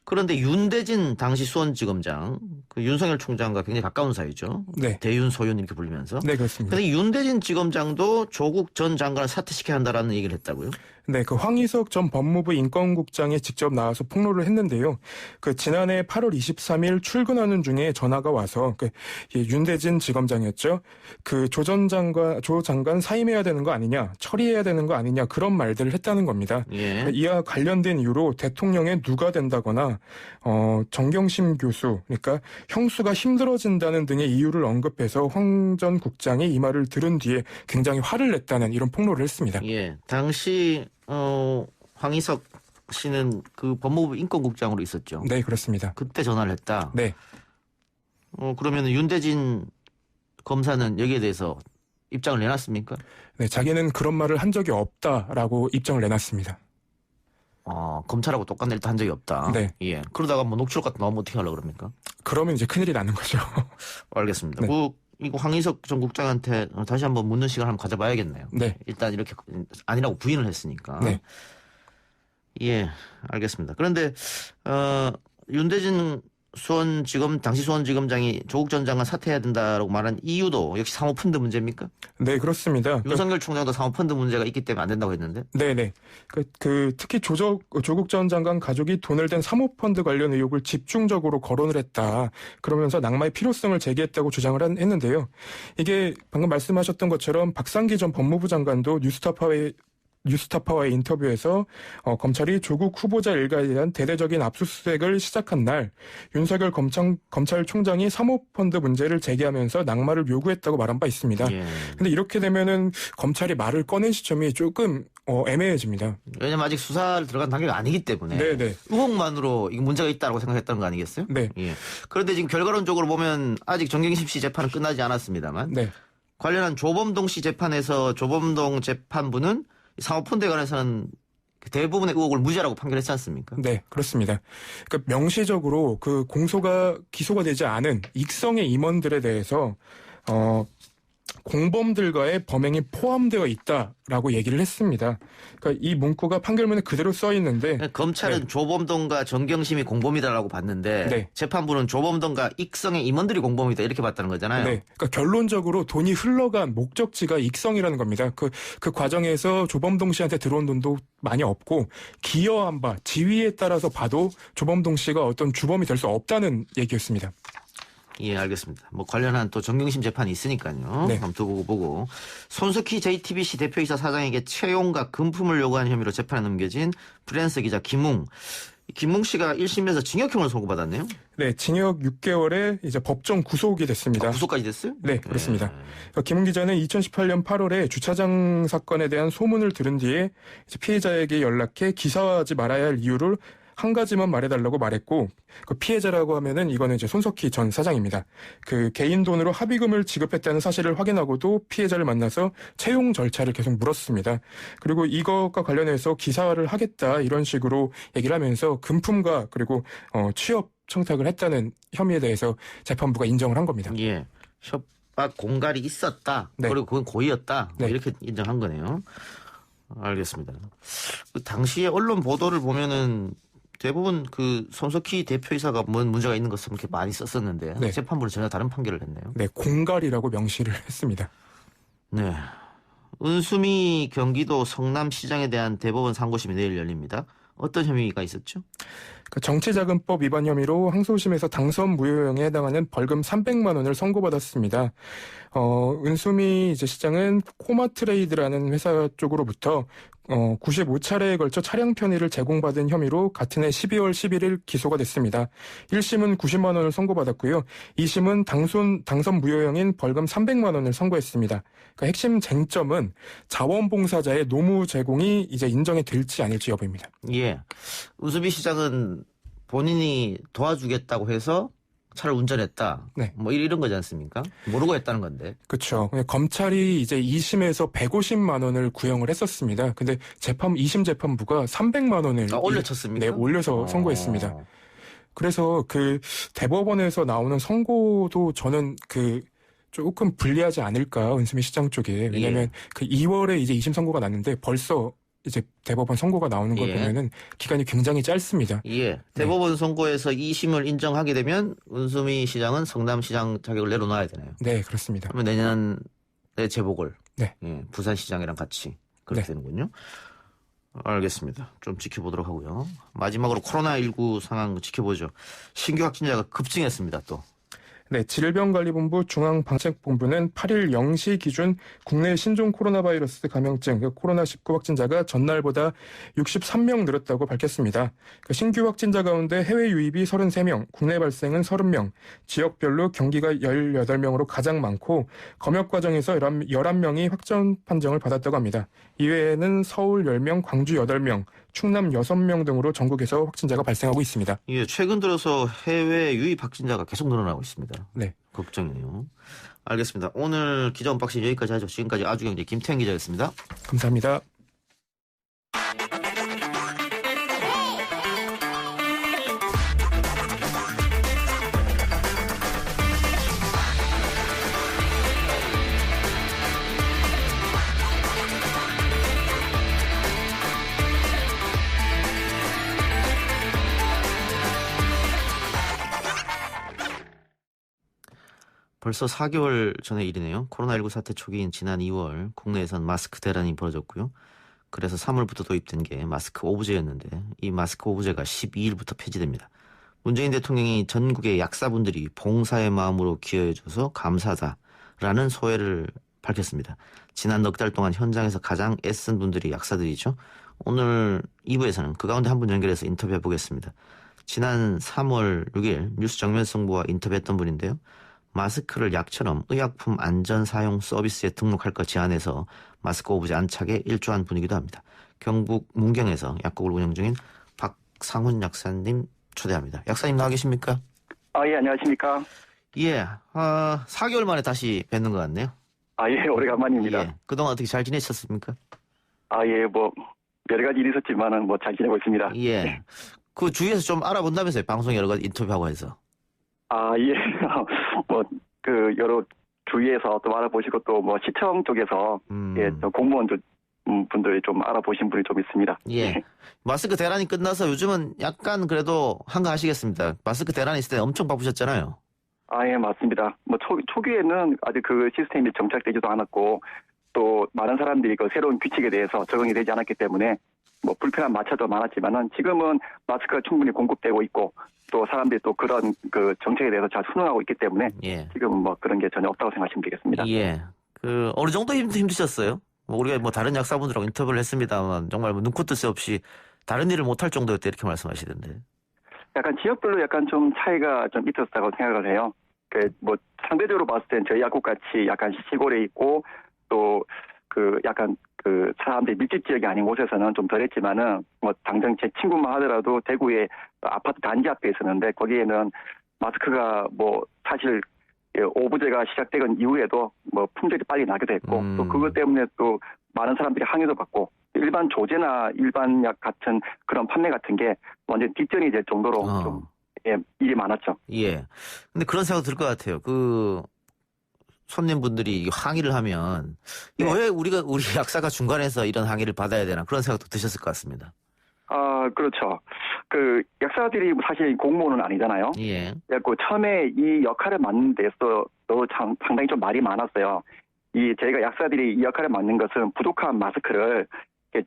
그런데 윤대진 당시 수원지검장, 그 윤석열 총장과 굉장히 가까운 사이죠. 네. 대윤, 소윤 이렇게 불리면서. 네, 그렇습니다. 그런데 윤대진 지검장도 조국 전 장관을 사퇴시켜야 한다라는 얘기를 했다고요? 네, 그 황희석 전 법무부 인권국장이 직접 나와서 폭로를 했는데요. 그 지난해 8월 23일 출근하는 중에 전화가 와서 윤대진 지검장이었죠. 그 조 장관 사임해야 되는 거 아니냐, 처리해야 되는 거 아니냐 그런 말들을 했다는 겁니다. 예. 이와 관련된 이유로 대통령의 누가 된다거나 정경심 교수, 그러니까 형수가 힘들어진다는 등의 이유를 언급해서 황 전 국장이 이 말을 들은 뒤에 굉장히 화를 냈다는 이런 폭로를 했습니다. 예, 당시 황희석 씨는 그 법무부 인권국장으로 있었죠. 네, 그렇습니다. 그때 전화를 했다. 네. 그러면 윤대진 검사는 여기에 대해서 입장을 내놨습니까? 네, 자기는 그런 말을 한 적이 없다라고 입장을 내놨습니다. 검찰하고 똑같네 일단 한 적이 없다. 네. 예. 그러다가 뭐 녹취록 같은 거 나오면 어떻게 하려고 그럽니까? 그러면 이제 큰일이 나는 거죠. 알겠습니다. 네. 이거 황희석 전 국장한테 다시 한번 묻는 시간 한번 가져봐야겠네요. 네. 일단 이렇게 아니라고 부인을 했으니까. 네. 예, 알겠습니다. 그런데 윤대진 당시 수원지검장이 조국 전 장관 사퇴해야 된다라고 말한 이유도 역시 사모펀드 문제입니까? 네, 그렇습니다. 윤석열 총장도 사모펀드 문제가 있기 때문에 안 된다고 했는데. 네네. 특히 조국 전 장관 가족이 돈을 댄 사모펀드 관련 의혹을 집중적으로 거론을 했다. 그러면서 낙마의 필요성을 제기했다고 주장을 했는데요. 이게 방금 말씀하셨던 것처럼 박상기 전 법무부 장관도 뉴스타파와의 인터뷰에서 검찰이 조국 후보자 일가에 대한 대대적인 압수수색을 시작한 날 윤석열 검찰총장이 사모펀드 문제를 제기하면서 낙마를 요구했다고 말한 바 있습니다. 그런데 이렇게 되면은 검찰이 말을 꺼낸 시점이 조금 애매해집니다. 왜냐면 아직 수사를 들어간 단계가 아니기 때문에 네네. 의혹만으로 이게 문제가 있다고 생각했다는 거 아니겠어요? 네. 예. 그런데 지금 결과론적으로 보면 아직 정경심 씨 재판은 끝나지 않았습니다만 네. 관련한 조범동 씨 재판에서 조범동 재판부는 사모펀드에 관해서는 대부분의 의혹을 무죄라고 판결했지 않습니까? 네, 그렇습니다. 그러니까 명시적으로 그 기소가 되지 않은 익성의 임원들에 대해서 공범들과의 범행이 포함되어 있다라고 얘기를 했습니다. 그러니까 이 문구가 판결문에 그대로 써 있는데 검찰은 네. 조범동과 정경심이 공범이다라고 봤는데 네. 재판부는 조범동과 익성의 임원들이 공범이다 이렇게 봤다는 거잖아요. 네, 그러니까 결론적으로 돈이 흘러간 목적지가 익성이라는 겁니다. 그 과정에서 조범동 씨한테 들어온 돈도 많이 없고 기여한 바 지위에 따라서 봐도 조범동 씨가 어떤 주범이 될 수 없다는 얘기였습니다. 예, 알겠습니다. 뭐 관련한 또 정경심 재판이 있으니까요. 네. 한번 두고 보고. 손석희 JTBC 대표이사 사장에게 채용과 금품을 요구한 혐의로 재판에 넘겨진 프리랜서 기자 김웅 씨가 1심에서 징역형을 선고받았네요. 네, 징역 6개월에 이제 법정 구속이 됐습니다. 구속까지 됐어요? 네, 그렇습니다. 김웅 기자는 2018년 8월에 주차장 사건에 대한 소문을 들은 뒤에 피해자에게 연락해 기사화하지 말아야 할 이유를 한 가지만 말해달라고 말했고 그 피해자라고 하면은 이거는 이제 손석희 전 사장입니다. 그 개인 돈으로 합의금을 지급했다는 사실을 확인하고도 피해자를 만나서 채용 절차를 계속 물었습니다. 그리고 이것과 관련해서 기사를 하겠다 이런 식으로 얘기를 하면서 금품과 그리고 취업 청탁을 했다는 혐의에 대해서 재판부가 인정을 한 겁니다. 예, 협박 공갈이 있었다. 네. 그리고 그건 고의였다. 네. 이렇게 인정한 거네요. 알겠습니다. 그 당시에 언론 보도를 보면은 대부분 그 손석희 대표이사가 뭔 문제가 있는 것처럼 이렇게 많이 썼었는데 네. 재판부는 전혀 다른 판결을 했네요. 네, 공갈이라고 명시를 했습니다. 네. 은수미 경기도 성남시장에 대한 대법원 상고심이 내일 열립니다. 어떤 혐의가 있었죠? 정치자금법 위반 혐의로 항소심에서 당선 무효형에 해당하는 벌금 300만 원을 선고받았습니다. 은수미 이제 시장은 코마트레이드라는 회사 쪽으로부터 95차례에 걸쳐 차량 편의를 제공받은 혐의로 같은 해 12월 11일 기소가 됐습니다. 1심은 90만 원을 선고받았고요. 2심은 당선 무효형인 벌금 300만 원을 선고했습니다. 그러니까 핵심 쟁점은 자원봉사자의 노무 제공이 이제 인정이 될지 아닐지 여부입니다. 예. 은수미 시장은 본인이 도와주겠다고 해서 차를 운전했다. 네. 뭐 이런 거지 않습니까? 모르고 했다는 건데. 그렇죠. 검찰이 이제 2심에서 150만 원을 구형을 했었습니다. 근데 2심 재판부가 300만 원을 올려쳤습니까? 네, 올려서 선고했습니다. 그래서 그 대법원에서 나오는 선고도 저는 조금 불리하지 않을까 은수미 시장 쪽에. 왜냐하면 그 2월에 이제 2심 선고가 났는데 벌써 이제 대법원 선고가 나오는 걸 보면은 기간이 굉장히 짧습니다. 예. 대법원 선고에서 2심을 인정하게 되면 은수미 시장은 성남시장 자격을 내려놔야 되나요? 네, 그렇습니다. 그러면 내년에 재보궐. 네. 예, 부산시장이랑 같이 그렇게 되는군요. 알겠습니다. 좀 지켜보도록 하고요. 마지막으로 코로나19 상황 지켜보죠. 신규 확진자가 급증했습니다. 또. 네, 질병관리본부 중앙방역본부는 8일 0시 기준 국내 신종 코로나 바이러스 감염증 코로나19 확진자가 전날보다 63명 늘었다고 밝혔습니다. 신규 확진자 가운데 해외 유입이 33명, 국내 발생은 30명, 지역별로 경기가 18명으로 가장 많고 검역 과정에서 11명이 확진 판정을 받았다고 합니다. 이외에는 서울 10명, 광주 8명, 충남 6명 등으로 전국에서 확진자가 발생하고 있습니다. 예, 최근 들어서 해외 유입 확진자가 계속 늘어나고 있습니다. 네. 걱정이네요. 알겠습니다. 오늘 기자 언박싱 여기까지 하죠. 지금까지 아주경제 김태형 기자였습니다. 감사합니다. 벌써 4개월 전의 일이네요. 코로나19 사태 초기인 지난 2월 국내에선 마스크 대란이 벌어졌고요. 그래서 3월부터 도입된 게 마스크 오브제였는데 이 마스크 오브제가 12일부터 폐지됩니다. 문재인 대통령이 전국의 약사분들이 봉사의 마음으로 기여해줘서 감사하다라는 소회를 밝혔습니다. 지난 넉 달 동안 현장에서 가장 애쓴 분들이 약사들이죠. 오늘 2부에서는 그 가운데 한 분 연결해서 인터뷰해 보겠습니다. 지난 3월 6일 뉴스 정면 승부와 인터뷰했던 분인데요. 마스크를 약처럼 의약품 안전 사용 서비스에 등록할 것 제안해서 마스크 오브제 안착에 일조한 분이기도 합니다. 경북 문경에서 약국을 운영 중인 박상훈 약사님 초대합니다. 약사님 나와 계십니까? 예, 안녕하십니까? 예, 4개월 만에 다시 뵙는 것 같네요. 예, 오래간만입니다. 예, 그동안 어떻게 잘 지내셨습니까? 예, 여러 가지 일이 있었지만은 잘 지내고 있습니다. 예, 그 주위에서 좀 알아본다면서요? 방송 여러 가지 인터뷰하고 해서. 예. 여러 주위에서 또 알아보시고 또 시청 쪽에서 저 공무원들 분들이 좀 알아보신 분이 좀 있습니다. 예. 마스크 대란이 끝나서 요즘은 약간 그래도 한가하시겠습니다. 마스크 대란이 있을 때 엄청 바쁘셨잖아요. 예, 맞습니다. 초기에는 아직 그 시스템이 정착되지도 않았고 또 많은 사람들이 그 새로운 규칙에 대해서 적응이 되지 않았기 때문에 불편한 마찰도 많았지만은 지금은 마스크가 충분히 공급되고 있고 또 사람들이 또 그런 그 정책에 대해서 잘 순응하고 있기 때문에 지금 그런 게 전혀 없다고 생각하시면 되겠습니다. 예. 어느 정도 힘드셨어요? 우리가 다른 약사분들하고 인터뷰를 했습니다만 정말 눈코 뜰 새 없이 다른 일을 못할 정도였다 이렇게 말씀하시던데. 약간 지역별로 약간 좀 차이가 좀 있었다고 생각을 해요. 상대적으로 봤을 땐 저희 약국 같이 약간 시골에 있고 또 약간 그 사람들이 밀집 지역이 아닌 곳에서는 좀 덜했지만은 뭐 당장 제 친구만 하더라도 대구의 아파트 단지 앞에 있었는데 거기에는 마스크가 뭐 사실 오부제가 시작되건 이후에도 뭐 품절이 빨리 나기도 했고 또 그것 때문에 또 많은 사람들이 항의도 받고 일반 조제나 일반 약 같은 그런 판매 같은 게 완전 뒷전이 될 정도로 좀 일이 많았죠. 예. 근데 그런 생각 들 것 같아요. 그 손님분들이 항의를 하면 이거 왜 우리 약사가 중간에서 이런 항의를 받아야 되나 그런 생각도 드셨을 것 같습니다. 그렇죠. 그 약사들이 사실 공무원은 아니잖아요. 예. 그래서 처음에 이 역할을 맡는 데서 상당히 좀 말이 많았어요. 저희가 약사들이 이 역할을 맡는 것은 부족한 마스크를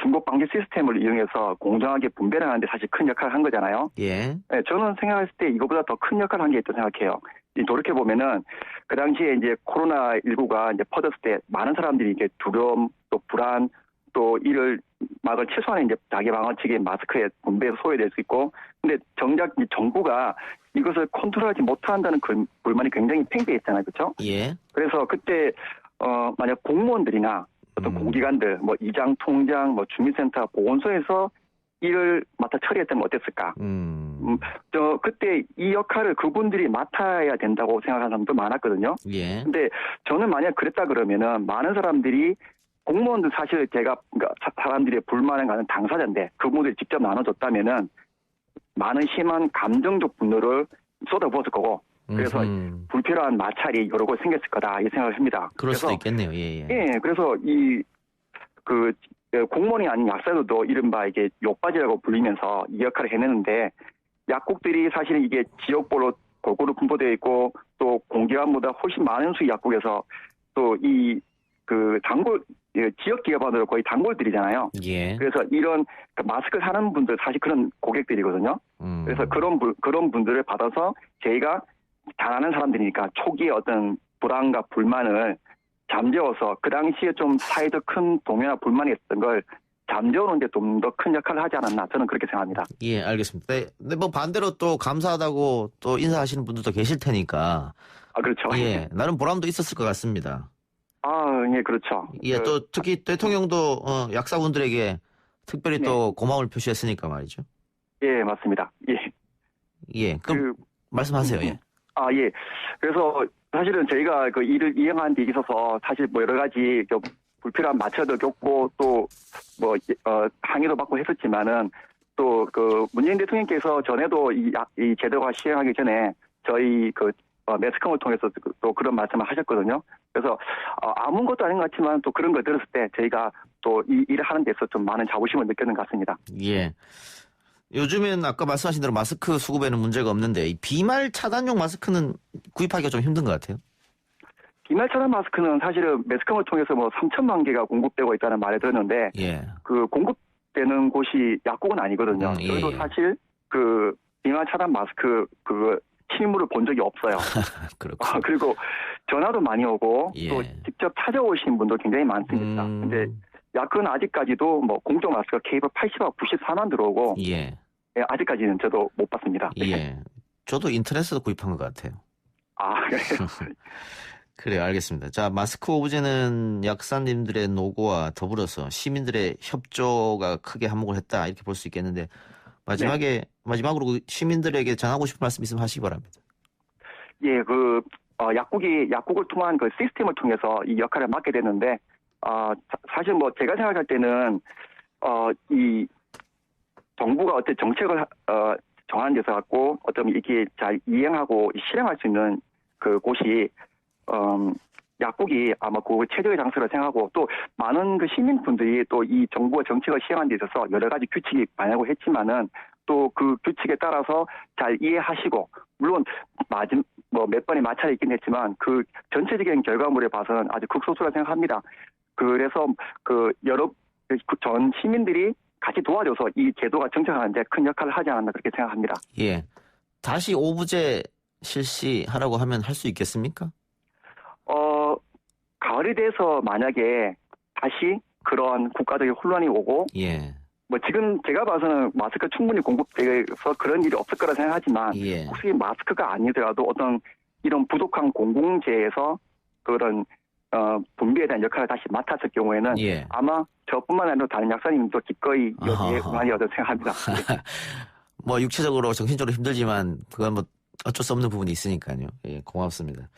중복 방지 시스템을 이용해서 공정하게 분배를 하는데 사실 큰 역할을 한 거잖아요. 예. 네, 저는 생각했을 때 이거보다 더 큰 역할을 한 게 있다고 생각해요. 돌이켜 보면은 그 당시에 이제 코로나19가 이제 퍼졌을 때 많은 사람들이 이게 두려움, 또 불안, 또 이를 막을 최소한의 이제 자기 방어책의 마스크의 분배에서 소외될 수 있고, 근데 정작 이 정부가 이것을 컨트롤하지 못한다는 불만이 굉장히 팽배했잖아요, 그렇죠? 예. 그래서 그때 만약 공무원들이나 어떤 공기관들, 뭐 이장, 통장, 뭐 주민센터, 보건소에서 일을 맡아 처리했다면 어땠을까? 그때 이 역할을 그분들이 맡아야 된다고 생각하는 사람도 많았거든요. 예. 근데 저는 만약 그랬다 그러면은 많은 사람들이 공무원들 사실 제가 그러니까 사람들의 불만을 가는 당사자인데 그분들이 직접 나눠줬다면은 많은 심한 감정적 분노를 쏟아부었을 거고 그래서 불필요한 마찰이 여러 곳 생겼을 거다 이 생각을 합니다. 그럴 수도 있겠네요. 예. 예, 그래서 공무원이 아닌 약사들도 이른바 이게 욕바지라고 불리면서 이 역할을 해내는데 약국들이 사실은 이게 지역별로 골고루 분포되어 있고 또 공기관보다 훨씬 많은 수의 약국에서 또 단골 지역 기업안으로 거의 단골들이잖아요. 예. 그래서 이런 마스크 사는 분들 사실 그런 고객들이거든요. 그래서 그런 분들을 받아서 저희가 잘하는 사람들이니까 초기에 어떤 불안과 불만을 잠재워서 그 당시에 좀 사회적 큰 동요나 불만이 있었던 걸 잠재우는데 좀 더 큰 역할을 하지 않았나 저는 그렇게 생각합니다. 예, 알겠습니다. 네, 근데 뭐 반대로 또 감사하다고 또 인사하시는 분들도 계실 테니까. 그렇죠. 예, 나름 보람도 있었을 것 같습니다. 예, 그렇죠. 예, 또 특히 대통령도 약사분들에게 특별히 또 고마움을 표시했으니까 말이죠. 예, 맞습니다. 예. 예, 그럼 말씀하세요. 예. 예. 그래서 사실은 저희가 그 일을 이행하는 데 있어서 사실 뭐 여러 가지 불필요한 마찰도 겪고 또 뭐 항의도 받고 했었지만은 또 그 문재인 대통령께서 전에도 이 제도가 시행하기 전에 저희 매스컴을 통해서 또 그런 말씀을 하셨거든요. 그래서 아무것도 아닌 것 같지만 또 그런 걸 들었을 때 저희가 또 이 일을 하는 데서 좀 많은 자부심을 느끼는 것 같습니다. 예. 요즘엔 아까 말씀하신 대로 마스크 수급에는 문제가 없는데 이 비말 차단용 마스크는 구입하기가 좀 힘든 것 같아요. 비말 차단 마스크는 사실은 매스컴을 통해서 뭐 3천만 개가 공급되고 있다는 말을 들었는데 그 공급되는 곳이 약국은 아니거든요. 저희도 사실 그 비말 차단 마스크 실물을 본 적이 없어요. 그리고 전화도 많이 오고 또 직접 찾아오신 분도 굉장히 많습니다. 근데 약은 아직까지도 뭐 공적 마스크가 케이블 80하고 94만 들어오고 아직까지는 저도 못 봤습니다. 예. 저도 인터넷에서 구입한 것 같아요. 그래요? 그래요. 알겠습니다. 자, 마스크 오브제는 약사님들의 노고와 더불어서 시민들의 협조가 크게 한몫을 했다 이렇게 볼 수 있겠는데 마지막으로 시민들에게 전하고 싶은 말씀 있으면 하시기 바랍니다. 예, 약국을 통한 그 시스템을 통해서 이 역할을 맡게 됐는데 사실 뭐 제가 생각할 때는 이 정부가 어떤 정책을 정하는 데서 갖고 어떤 이렇게 잘 이행하고 실행할 수 있는 그 곳이 약국이 아마 그 최적의 장소라 생각하고 또 많은 그 시민분들이 또 이 정부가 정책을 시행하는 데 있어서 여러 가지 규칙이 반영을 했지만은 또 그 규칙에 따라서 잘 이해하시고 물론 몇 번의 마찰이 있긴 했지만 그 전체적인 결과물에 봐서는 아주 극소수라 생각합니다. 그래서 전 시민들이 같이 도와줘서 이 제도가 정착하는데 큰 역할을 하지 않았나 그렇게 생각합니다. 예. 다시 오브제 실시하라고 하면 할 수 있겠습니까? 가을이 돼서 만약에 다시 그런 국가적인 혼란이 오고 뭐 지금 제가 봐서는 마스크 충분히 공급돼서 그런 일이 없을 거라 생각하지만 혹시 마스크가 아니더라도 어떤 이런 부족한 공공재에서 그런 분배에 대한 역할을 다시 맡았을 경우에는 예. 아마 저뿐만 아니라 다른 약사님도 기꺼이 여기에 응하리라고 생각합니다. 뭐 육체적으로 정신적으로 힘들지만 그건 뭐 어쩔 수 없는 부분이 있으니까요. 예, 고맙습니다.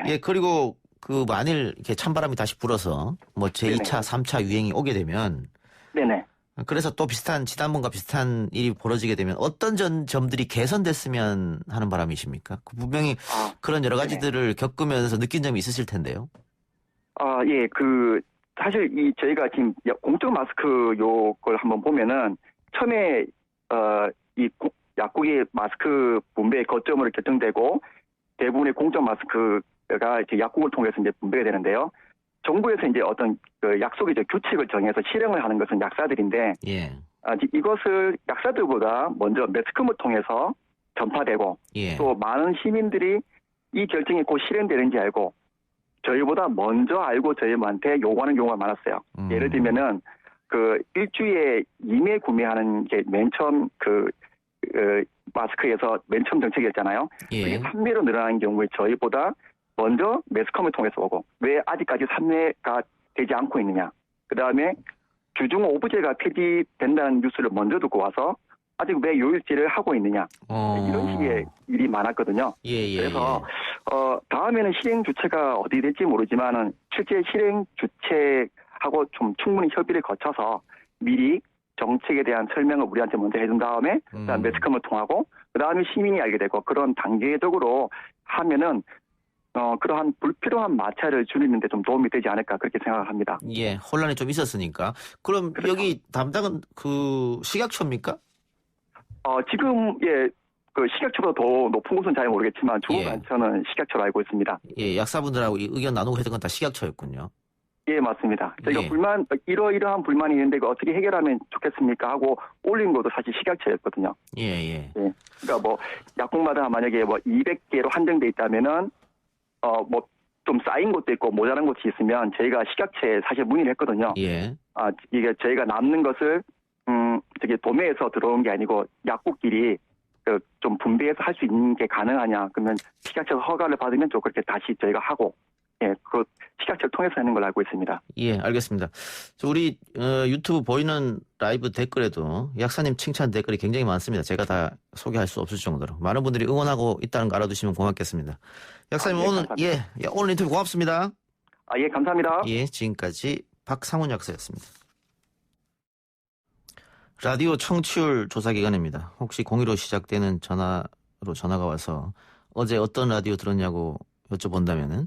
예, 그리고 그 만일 이렇게 찬바람이 다시 불어서 뭐 제2차, 3차 유행이 오게 되면 네네. 그래서 또 지난번과 비슷한 일이 벌어지게 되면 어떤 점들이 개선됐으면 하는 바람이십니까? 분명히 그런 여러 가지들을 겪으면서 느낀 점이 있으실 텐데요. 예, 사실 저희가 지금 공적 마스크 요걸 한번 보면은 처음에 약국이 마스크 분배 거점으로 결정되고 대부분의 공적 마스크가 이제 약국을 통해서 이제 분배가 되는데요. 정부에서 이제 어떤 약속의 규칙을 정해서 실행을 하는 것은 약사들인데, 예. 이것을 약사들보다 먼저 매스컴을 통해서 전파되고, 예. 또 많은 시민들이 이 결정이 곧 실행되는지 알고, 저희보다 먼저 알고 저희한테 요구하는 경우가 많았어요. 예를 들면은, 일주에 2매 구매하는 게 맨 처음 마스크에서 맨 처음 정책이었잖아요. 예. 그게 3매로 늘어나는 경우에 저희보다 먼저 매스컴을 통해서 오고, 왜 아직까지 3매가 되지 않고 있느냐. 그 다음에 주중 오부제가 폐지된다는 뉴스를 먼저 듣고 와서 아직 왜 요일제를 하고 있느냐. 이런 식의 일이 많았거든요. 예. 그래서 다음에는 실행 주체가 어디 될지 모르지만은 실제 실행 주체하고 좀 충분히 협의를 거쳐서 미리 정책에 대한 설명을 우리한테 먼저 해준 다음에 그다음 매스컴을 통하고 그다음에 시민이 알게 되고 그런 단계적으로 하면은 그러한 불필요한 마찰을 줄이는 데 좀 도움이 되지 않을까 그렇게 생각을 합니다. 예, 혼란이 좀 있었으니까. 그럼 그렇죠. 여기 담당은 식약처입니까? 지금 식약처보다 더 높은 곳은 잘 모르겠지만 중앙관처는 식약처로 알고 있습니다. 예, 약사분들하고 의견 나누고 했던 건 다 식약처였군요. 예, 맞습니다. 저희가 이러이러한 불만이 있는데 이거 어떻게 해결하면 좋겠습니까 하고 올린 것도 사실 식약처였거든요. 예. 그러니까 약국마다 만약에 200개로 한정돼 있다면은 좀 쌓인 것도 있고 모자란 것이 있으면 저희가 식약처에 사실 문의를 했거든요. 예. 이게 저희가 남는 것을 도매에서 들어온 게 아니고 약국끼리 좀 분배해서 할 수 있는 게 가능하냐. 그러면 식약처 허가를 받으면 좀 그렇게 다시 저희가 하고 그 식약처를 통해서 하는 걸로 알고 있습니다. 예, 알겠습니다. 우리 유튜브 보이는 라이브 댓글에도 약사님 칭찬 댓글이 굉장히 많습니다. 제가 다 소개할 수 없을 정도로 많은 분들이 응원하고 있다는 거 알아두시면 고맙겠습니다. 약사님 오늘 인터뷰 고맙습니다. 예, 감사합니다. 예, 지금까지 박상훈 약사였습니다. 라디오 청취율 조사 기간입니다. 혹시 02로 시작되는 전화로 전화가 와서 어제 어떤 라디오 들었냐고 여쭤본다면은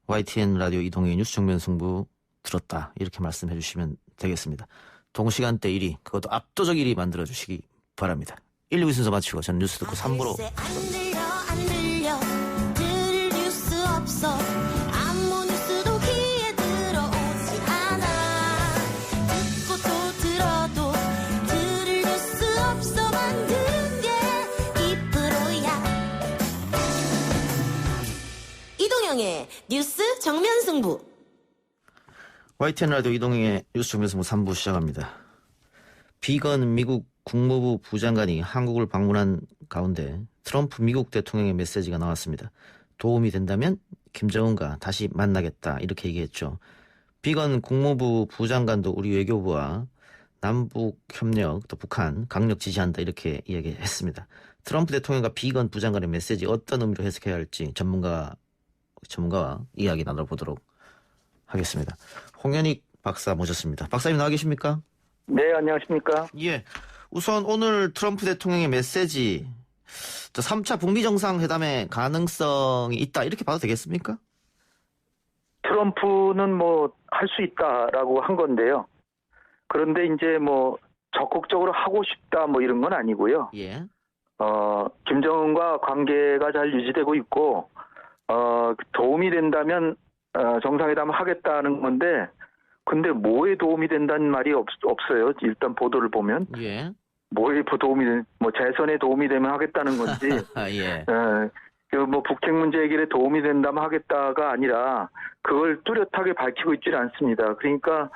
YTN 라디오 이동의 뉴스 정면 승부 들었다 이렇게 말씀해 주시면 되겠습니다. 동시간대 1위 그것도 압도적 1위 만들어 주시기 바랍니다. 1, 2부 순서 마치고 저는 뉴스 듣고 3부로 안 들려 들을 뉴스 없어 아무 뉴스도 귀에 들어오지 않아 듣고 또 들어도 들을 뉴스 없어 만드는 게 2%야 이동영의 뉴스 정면 승부 YTN 라디오 이동의 뉴스 정면 승부 3부 시작합니다. 비건 미국 국무부 부장관이 한국을 방문한 가운데 트럼프 미국 대통령의 메시지가 나왔습니다. 도움이 된다면 김정은과 다시 만나겠다 이렇게 얘기했죠. 비건 국무부 부장관도 우리 외교부와 남북협력 또 북한 강력 지지한다 이렇게 이야기했습니다. 트럼프 대통령과 비건 부장관의 메시지 어떤 의미로 해석해야 할지 전문가와 이야기 나눠보도록 하겠습니다. 홍현익 박사 모셨습니다. 박사님 나와 계십니까? 네, 안녕하십니까? 예. 우선 오늘 트럼프 대통령의 메시지 3차 북미 정상회담의 가능성이 있다 이렇게 봐도 되겠습니까? 트럼프는 할 수 있다라고 한 건데요. 그런데 이제 적극적으로 하고 싶다 이런 건 아니고요. 예. 김정은과 관계가 잘 유지되고 있고 도움이 된다면 정상회담을 하겠다는 건데 근데 뭐에 도움이 된다는 말이 없어요. 일단 보도를 보면. 예. 뭐에 도움이 재선에 도움이 되면 하겠다는 건지. 예. 북핵 문제 해결에 도움이 된다면 하겠다가 아니라 그걸 뚜렷하게 밝히고 있지는 않습니다. 그러니까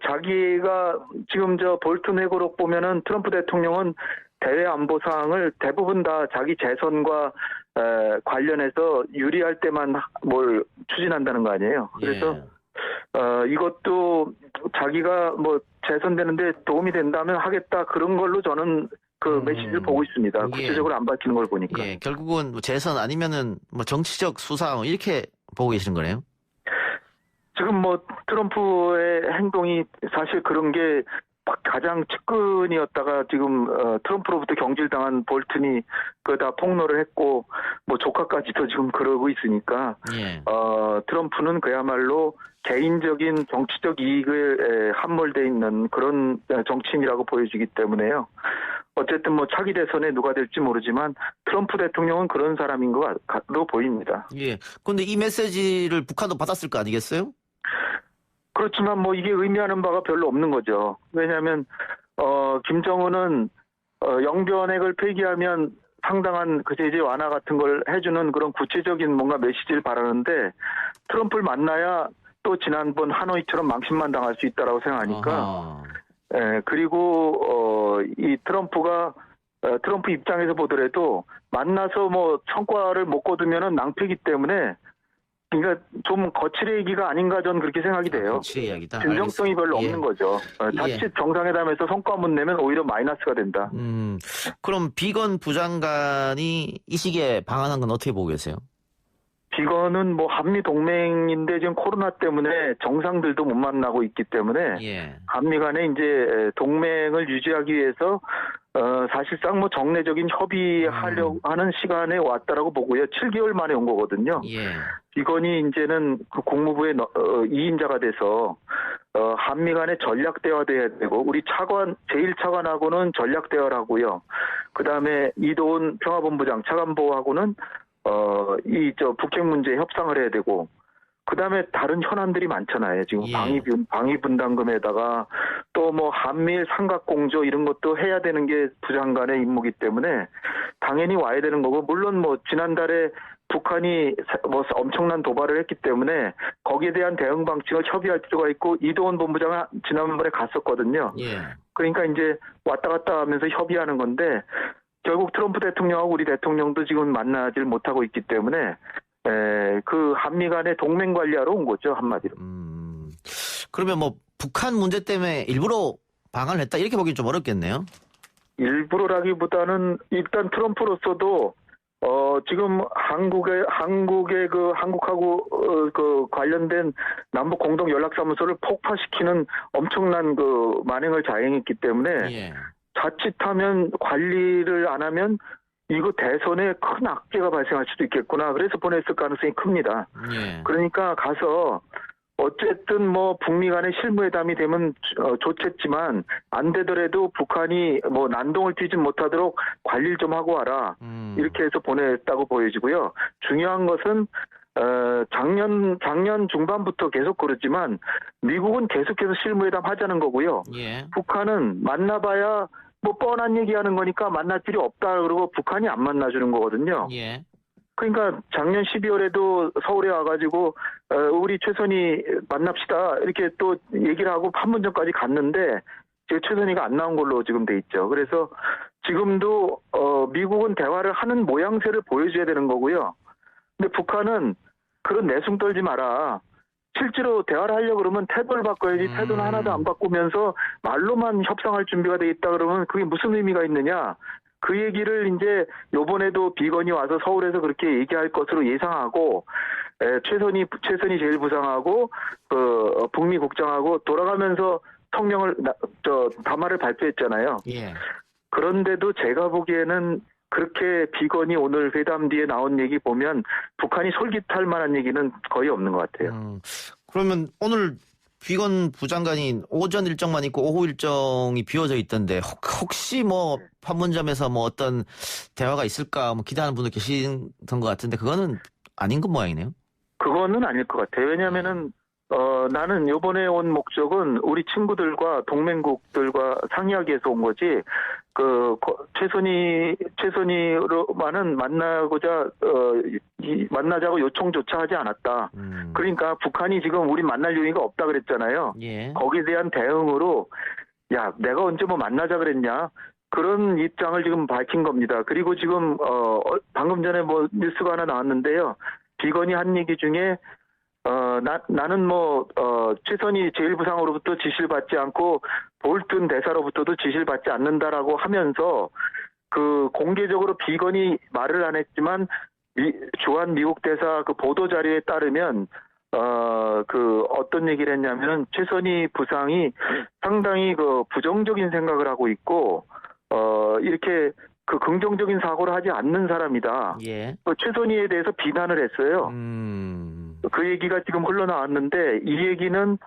자기가 지금 볼튼 회고록 보면은 트럼프 대통령은 대외 안보 사항을 대부분 다 자기 재선과 관련해서 유리할 때만 뭘 추진한다는 거 아니에요. 그래서 이것도 자기가 뭐 재선되는데 도움이 된다면 하겠다 그런 걸로 저는 그 메시지를 보고 있습니다. 구체적으로 안 밝히는 걸 보니까. 예, 결국은 뭐 재선 아니면은 뭐 정치적 수사 뭐 이렇게 보고 계시는 거네요. 지금 뭐 트럼프의 행동이 사실 그런 게 가장 측근이었다가 지금 트럼프로부터 경질당한 볼튼이 다 폭로를 했고 뭐 조카까지도 지금 그러고 있으니까 트럼프는 그야말로 개인적인 정치적 이익에 함몰돼 있는 그런 정치인이라고 보여지기 때문에요. 어쨌든 뭐 차기 대선에 누가 될지 모르지만 트럼프 대통령은 그런 사람인 것으로 보입니다. 예. 그런데 이 메시지를 북한도 받았을 거 아니겠어요? 그렇지만 뭐 이게 의미하는 바가 별로 없는 거죠. 왜냐하면 김정은은 영변핵을 폐기하면 상당한 그 제재 완화 같은 걸 해주는 그런 구체적인 뭔가 메시지를 바라는데 트럼프를 만나야 또 지난번 하노이처럼 망신만 당할 수 있다라고 생각하니까 그리고 이 트럼프 입장에서 보더라도 만나서 뭐 성과를 못 거두면은 낭패이기 때문에 그러니까 좀 거칠의 얘기가 아닌가 저는 그렇게 생각이 돼요. 거칠의 이야기다. 진정성이 별로 없는 거죠. 자칫 정상회담에서 성과 못 내면 오히려 마이너스가 된다. 그럼 비건 부장관이 이 시기에 방한한 건 어떻게 보고 계세요? 비건은 뭐 한미 동맹인데 지금 코로나 때문에 정상들도 못 만나고 있기 때문에 한미 간에 이제 동맹을 유지하기 위해서 사실상 뭐 정례적인 협의하려고 하는 시간에 왔다라고 보고요. 7개월 만에 온 거거든요. 비건이 이제는 그 국무부의 2인자가 돼서 한미 간에 전략 대화도 해야 되고 우리 제일 차관하고는 전략 대화를 하고요. 그다음에 이도훈 평화본부장 차관보하고는 북핵 문제 협상을 해야 되고, 그 다음에 다른 현안들이 많잖아요. 지금 방위 분담금에다가 또 뭐 한미일 삼각공조 이런 것도 해야 되는 게 부장관의 임무이기 때문에 당연히 와야 되는 거고, 물론 뭐 지난달에 북한이 뭐 엄청난 도발을 했기 때문에 거기에 대한 대응 방침을 협의할 필요가 있고 이도훈 본부장은 지난번에 갔었거든요. 그러니까 이제 왔다 갔다 하면서 협의하는 건데. 결국 트럼프 대통령하고 우리 대통령도 지금 만나질 못하고 있기 때문에 그 한미 간의 동맹 관리하러 온 거죠, 한마디로. 그러면 뭐 북한 문제 때문에 일부러 방한을 했다 이렇게 보기는 좀 어렵겠네요. 일부러라기보다는 일단 트럼프로서도 지금 한국의 그 한국하고 그 관련된 남북 공동 연락사무소를 폭파시키는 엄청난 그 만행을 자행했기 때문에 자칫하면 관리를 안 하면 이거 대선에 큰 악재가 발생할 수도 있겠구나. 그래서 보냈을 가능성이 큽니다. 그러니까 가서 어쨌든 뭐 북미 간의 실무회담이 되면 좋겠지만 안 되더라도 북한이 뭐 난동을 띄지 못하도록 관리를 좀 하고 와라. 이렇게 해서 보냈다고 보여지고요. 중요한 것은 작년 중반부터 계속 그러지만 미국은 계속해서 실무회담 하자는 거고요. 북한은 만나봐야 뭐 뻔한 얘기하는 거니까 만날 필요 없다 그러고 북한이 안 만나주는 거거든요. 그러니까 작년 12월에도 서울에 와가지고 우리 최선희 만납시다 이렇게 또 얘기를 하고 판문점까지 갔는데 지금 최선희가 안 나온 걸로 지금 돼 있죠. 그래서 지금도 미국은 대화를 하는 모양새를 보여줘야 되는 거고요. 근데 북한은 그런 내숭 떨지 마라. 실제로 대화를 하려고 그러면 태도를 바꿔야지 태도는 하나도 안 바꾸면서 말로만 협상할 준비가 돼 있다 그러면 그게 무슨 의미가 있느냐. 그 얘기를 이제 요번에도 비건이 와서 서울에서 그렇게 얘기할 것으로 예상하고 최선희 제일 부상하고 그 북미 국장하고 돌아가면서 담화를 발표했잖아요. 그런데도 제가 보기에는 그렇게 비건이 오늘 회담 뒤에 나온 얘기 보면 북한이 솔깃할 만한 얘기는 거의 없는 것 같아요. 그러면 오늘 비건 부장관이 오전 일정만 있고 오후 일정이 비워져 있던데 혹시 뭐 판문점에서 뭐 어떤 대화가 있을까 뭐 기대하는 분도 계시던 것 같은데 그거는 아닌 것 모양이네요. 그거는 아닐 것 같아요. 왜냐하면은 나는 이번에 온 목적은 우리 친구들과 동맹국들과 상의하기 위해서 온 거지. 최선희로만은 만나자고 요청조차 하지 않았다. 그러니까 북한이 지금 우리 만날 용의가 없다 그랬잖아요. 거기에 대한 대응으로 야, 내가 언제 뭐 만나자 그랬냐? 그런 입장을 지금 밝힌 겁니다. 그리고 지금 방금 전에 뭐 뉴스가 하나 나왔는데요. 비건이 한 얘기 중에 나는 최선희 제1부상으로부터 지시를 받지 않고 볼튼 대사로부터도 지시를 받지 않는다라고 하면서 그 공개적으로 비건이 말을 안 했지만 주한 미국 대사 그 보도 자료에 따르면 어떤 얘기를 했냐면은 최선희 부상이 상당히 그 부정적인 생각을 하고 있고 이렇게 그 긍정적인 사고를 하지 않는 사람이다. 예. 최선희에 대해서 비난을 했어요. 그 얘기가 지금 흘러나왔는데 이 얘기는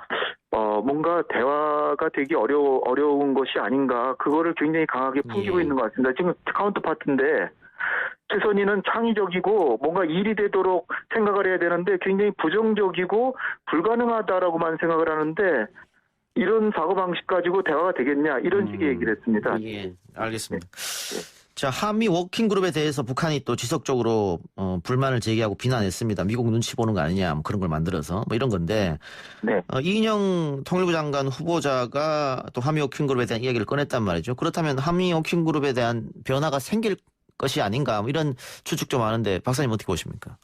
뭔가 대화가 되기 어려운 것이 아닌가. 그거를 굉장히 강하게 풍기고 있는 것 같습니다. 지금 카운터파트인데 최선희는 창의적이고 뭔가 일이 되도록 생각을 해야 되는데 굉장히 부정적이고 불가능하다라고만 생각을 하는데 이런 사고방식 가지고 대화가 되겠냐 이런 식의 얘기를 했습니다. 예, 알겠습니다. 자, 한미 워킹그룹에 대해서 북한이 또 지속적으로 불만을 제기하고 비난했습니다. 미국 눈치 보는 거 아니냐, 뭐 그런 걸 만들어서 뭐 이런 건데 네. 이인영 통일부 장관 후보자가 또 한미 워킹그룹에 대한 이야기를 꺼냈단 말이죠. 그렇다면 한미 워킹그룹에 대한 변화가 생길 것이 아닌가, 뭐 이런 추측 좀 하는데 박사님 어떻게 보십니까?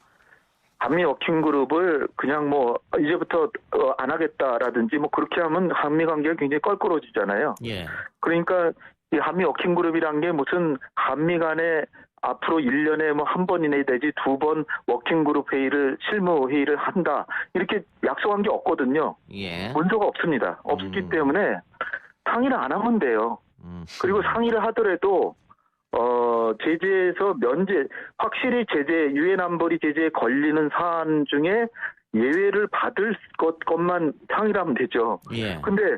한미 워킹그룹을 그냥 이제부터 안 하겠다라든지 그렇게 하면 한미 관계가 굉장히 껄끄러워지잖아요. 예. 그러니까 이 한미 워킹그룹이란 게 무슨 한미 간에 앞으로 1년에 한 번이나 내지 2번 워킹그룹 회의를 실무 회의를 한다 이렇게 약속한 게 없거든요. 예. 문제가 없습니다. 없기 때문에 상의를 안 하면 돼요. 그리고 상의를 하더라도 제재에서 확실히 유엔 안보리 제재에 걸리는 사안 중에 예외를 받을 것만 상의를 하면 되죠. 예. 근데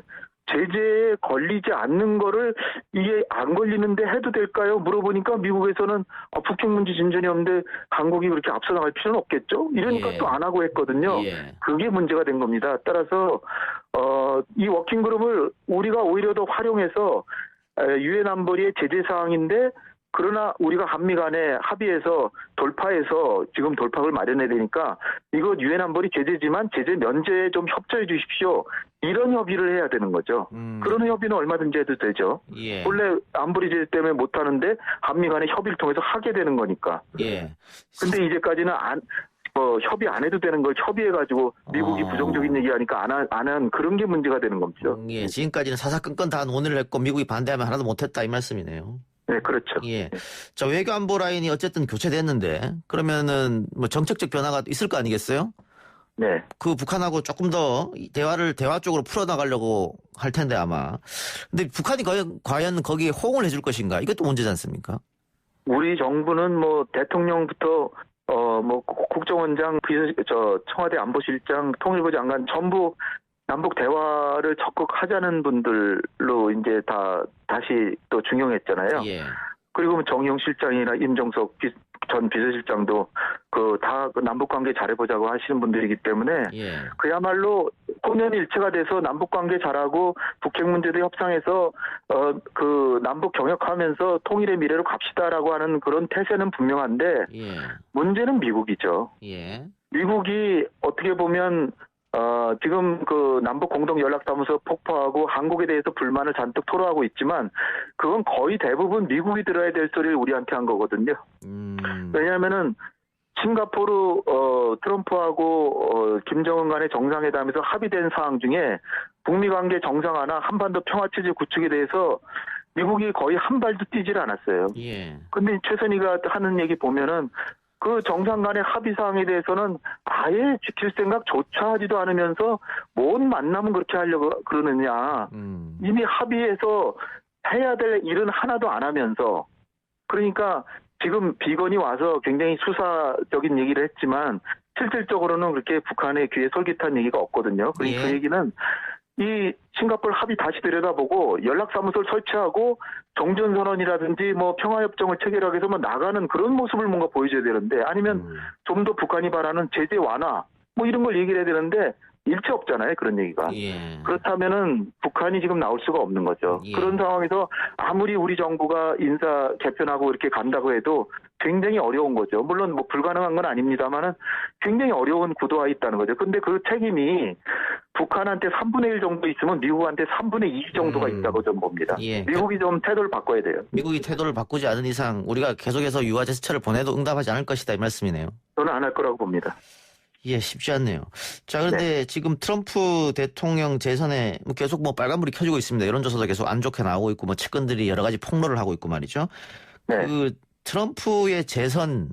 제재에 걸리지 않는 거를 이게 안 걸리는데 해도 될까요? 물어보니까 미국에서는 북핵 문제 진전이 없는데 한국이 그렇게 앞서 나갈 필요는 없겠죠? 이러니까 또 안 하고 했거든요. 예. 그게 문제가 된 겁니다. 따라서 이 워킹그룹을 우리가 오히려 더 활용해서 유엔 안보리의 제재 사항인데 그러나 우리가 한미 간에 합의해서 돌파해서 지금 돌파를 마련해야 되니까 이거 유엔 안보리 제재지만 제재 면제에 좀 협조해 주십시오. 이런 협의를 해야 되는 거죠. 그런 협의는 얼마든지 해도 되죠. 예. 원래 안보리 제재 때문에 못 하는데 한미 간에 협의를 통해서 하게 되는 거니까. 예. 근데 이제까지는 협의 안 해도 되는 걸 협의해가지고 미국이 부정적인 얘기하니까 안 한 그런 게 문제가 되는 겁니다. 예. 지금까지는 사사건건 다 논의를 했고 미국이 반대하면 하나도 못했다 이 말씀이네요. 네, 그렇죠. 예. 자, 외교 안보 라인이 어쨌든 교체됐는데 그러면은 정책적 변화가 있을 거 아니겠어요? 네. 그 북한하고 조금 더 대화 쪽으로 풀어나가려고 할 텐데 아마. 근데 북한이 과연 거기에 호응을 해줄 것인가? 이것도 문제지 않습니까? 우리 정부는 대통령부터 국정원장, 청와대 안보실장, 통일부 장관 전부 남북 대화를 적극 하자는 분들로 이제 다시 또 중용했잖아요. 예. 그리고 정의용 실장이나 임종석 전 비서실장도 다 남북 관계 잘해보자고 하시는 분들이기 때문에 예. 그야말로 혼연일체가 돼서 남북 관계 잘하고 북핵 문제도 협상해서 남북 경협하면서 통일의 미래로 갑시다라고 하는 그런 태세는 분명한데 예. 문제는 미국이죠. 예. 미국이 어떻게 보면 지금 남북 공동 연락사무소 폭파하고 한국에 대해서 불만을 잔뜩 토로하고 있지만 그건 거의 대부분 미국이 들어야 될 소리를 우리한테 한 거거든요. 왜냐하면은 싱가포르 트럼프하고 김정은 간의 정상회담에서 합의된 사항 중에 북미 관계 정상화나 한반도 평화체제 구축에 대해서 미국이 거의 한 발도 뛰질 않았어요. 예. 근데 최선희가 하는 얘기 보면은 그 정상 간의 합의 사항에 대해서는 아예 지킬 생각조차 하지도 않으면서 뭔 만남은 그렇게 하려고 그러느냐. 이미 합의해서 해야 될 일은 하나도 안 하면서 그러니까 지금 비건이 와서 굉장히 수사적인 얘기를 했지만 실질적으로는 그렇게 북한의 귀에 솔깃한 얘기가 없거든요. 그러니까 그 얘기는 이 싱가포르 합의 다시 들여다보고 연락사무소를 설치하고 종전선언이라든지 평화협정을 체결하기 위해서 나가는 그런 모습을 뭔가 보여줘야 되는데 아니면 좀 더 북한이 바라는 제재 완화 이런 걸 얘기를 해야 되는데 일체 없잖아요. 그런 얘기가. 예. 그렇다면은 북한이 지금 나올 수가 없는 거죠. 예. 그런 상황에서 아무리 우리 정부가 인사 개편하고 이렇게 간다고 해도 굉장히 어려운 거죠. 물론 뭐 불가능한 건 아닙니다만은 굉장히 어려운 구도가 있다는 거죠. 근데 그 책임이 북한한테 3분의 1 정도 있으면 미국한테 3분의 2 정도가 있다고 좀 봅니다. 예. 미국이 좀 태도를 바꿔야 돼요. 미국이 태도를 바꾸지 않은 이상 우리가 계속해서 유화 제스처를 보내도 응답하지 않을 것이다 이 말씀이네요. 저는 안 할 거라고 봅니다. 예, 쉽지 않네요. 자, 그런데 지금 트럼프 대통령 재선에 계속 뭐 빨간불이 켜지고 있습니다. 여론조사도 계속 안 좋게 나오고 있고 뭐 측근들이 여러 가지 폭로를 하고 있고 말이죠. 네. 그 트럼프의 재선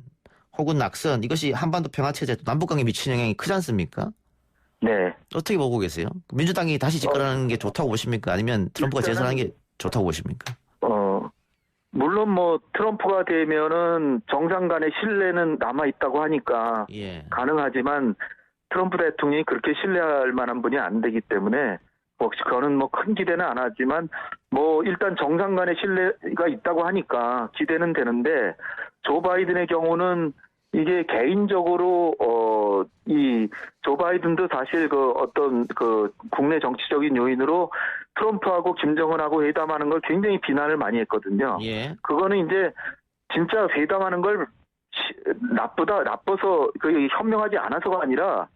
혹은 낙선 이것이 한반도 평화체제 남북관계에 미친 영향이 크지 않습니까? 네. 어떻게 보고 계세요? 민주당이 다시 집권하는 게 좋다고 보십니까? 아니면 트럼프가 재선하는 게 좋다고 보십니까? 물론 뭐 트럼프가 되면은 정상 간의 신뢰는 남아 있다고 하니까 예. 가능하지만 트럼프 대통령이 그렇게 신뢰할 만한 분이 안 되기 때문에 혹시 그거는 뭐 큰 기대는 안 하지만 뭐 일단 정상 간의 신뢰가 있다고 하니까 기대는 되는데 조 바이든의 경우는 이게 개인적으로 이 조 바이든도 사실 그 어떤 그 국내 정치적인 요인으로 트럼프하고 김정은하고 회담하는 걸 굉장히 비난을 많이 했거든요. 예. 그거는 이제 진짜 회담하는 걸 나빠서 그 현명하지 않아서가 아니라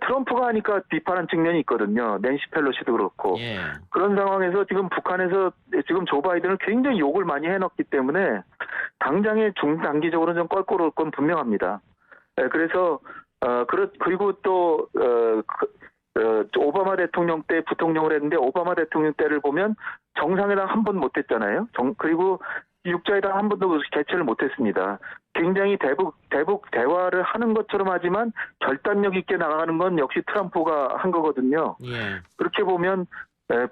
트럼프가 하니까 비판한 측면이 있거든요. 낸시 펠로시도 그렇고. 예. 그런 상황에서 지금 북한에서 지금 조 바이든을 굉장히 욕을 많이 해놨기 때문에 당장에 중단기적으로는 좀 껄끄러울 건 분명합니다. 그래서 그리고 또 오바마 대통령 때 부통령을 했는데 오바마 대통령 때를 보면 정상회담 한 번 못했잖아요. 그리고 육자회담 한 번도 개최를 못했습니다. 굉장히 대북 대화를 하는 것처럼 하지만 결단력 있게 나가는 건 역시 트럼프가 한 거거든요. 예. 그렇게 보면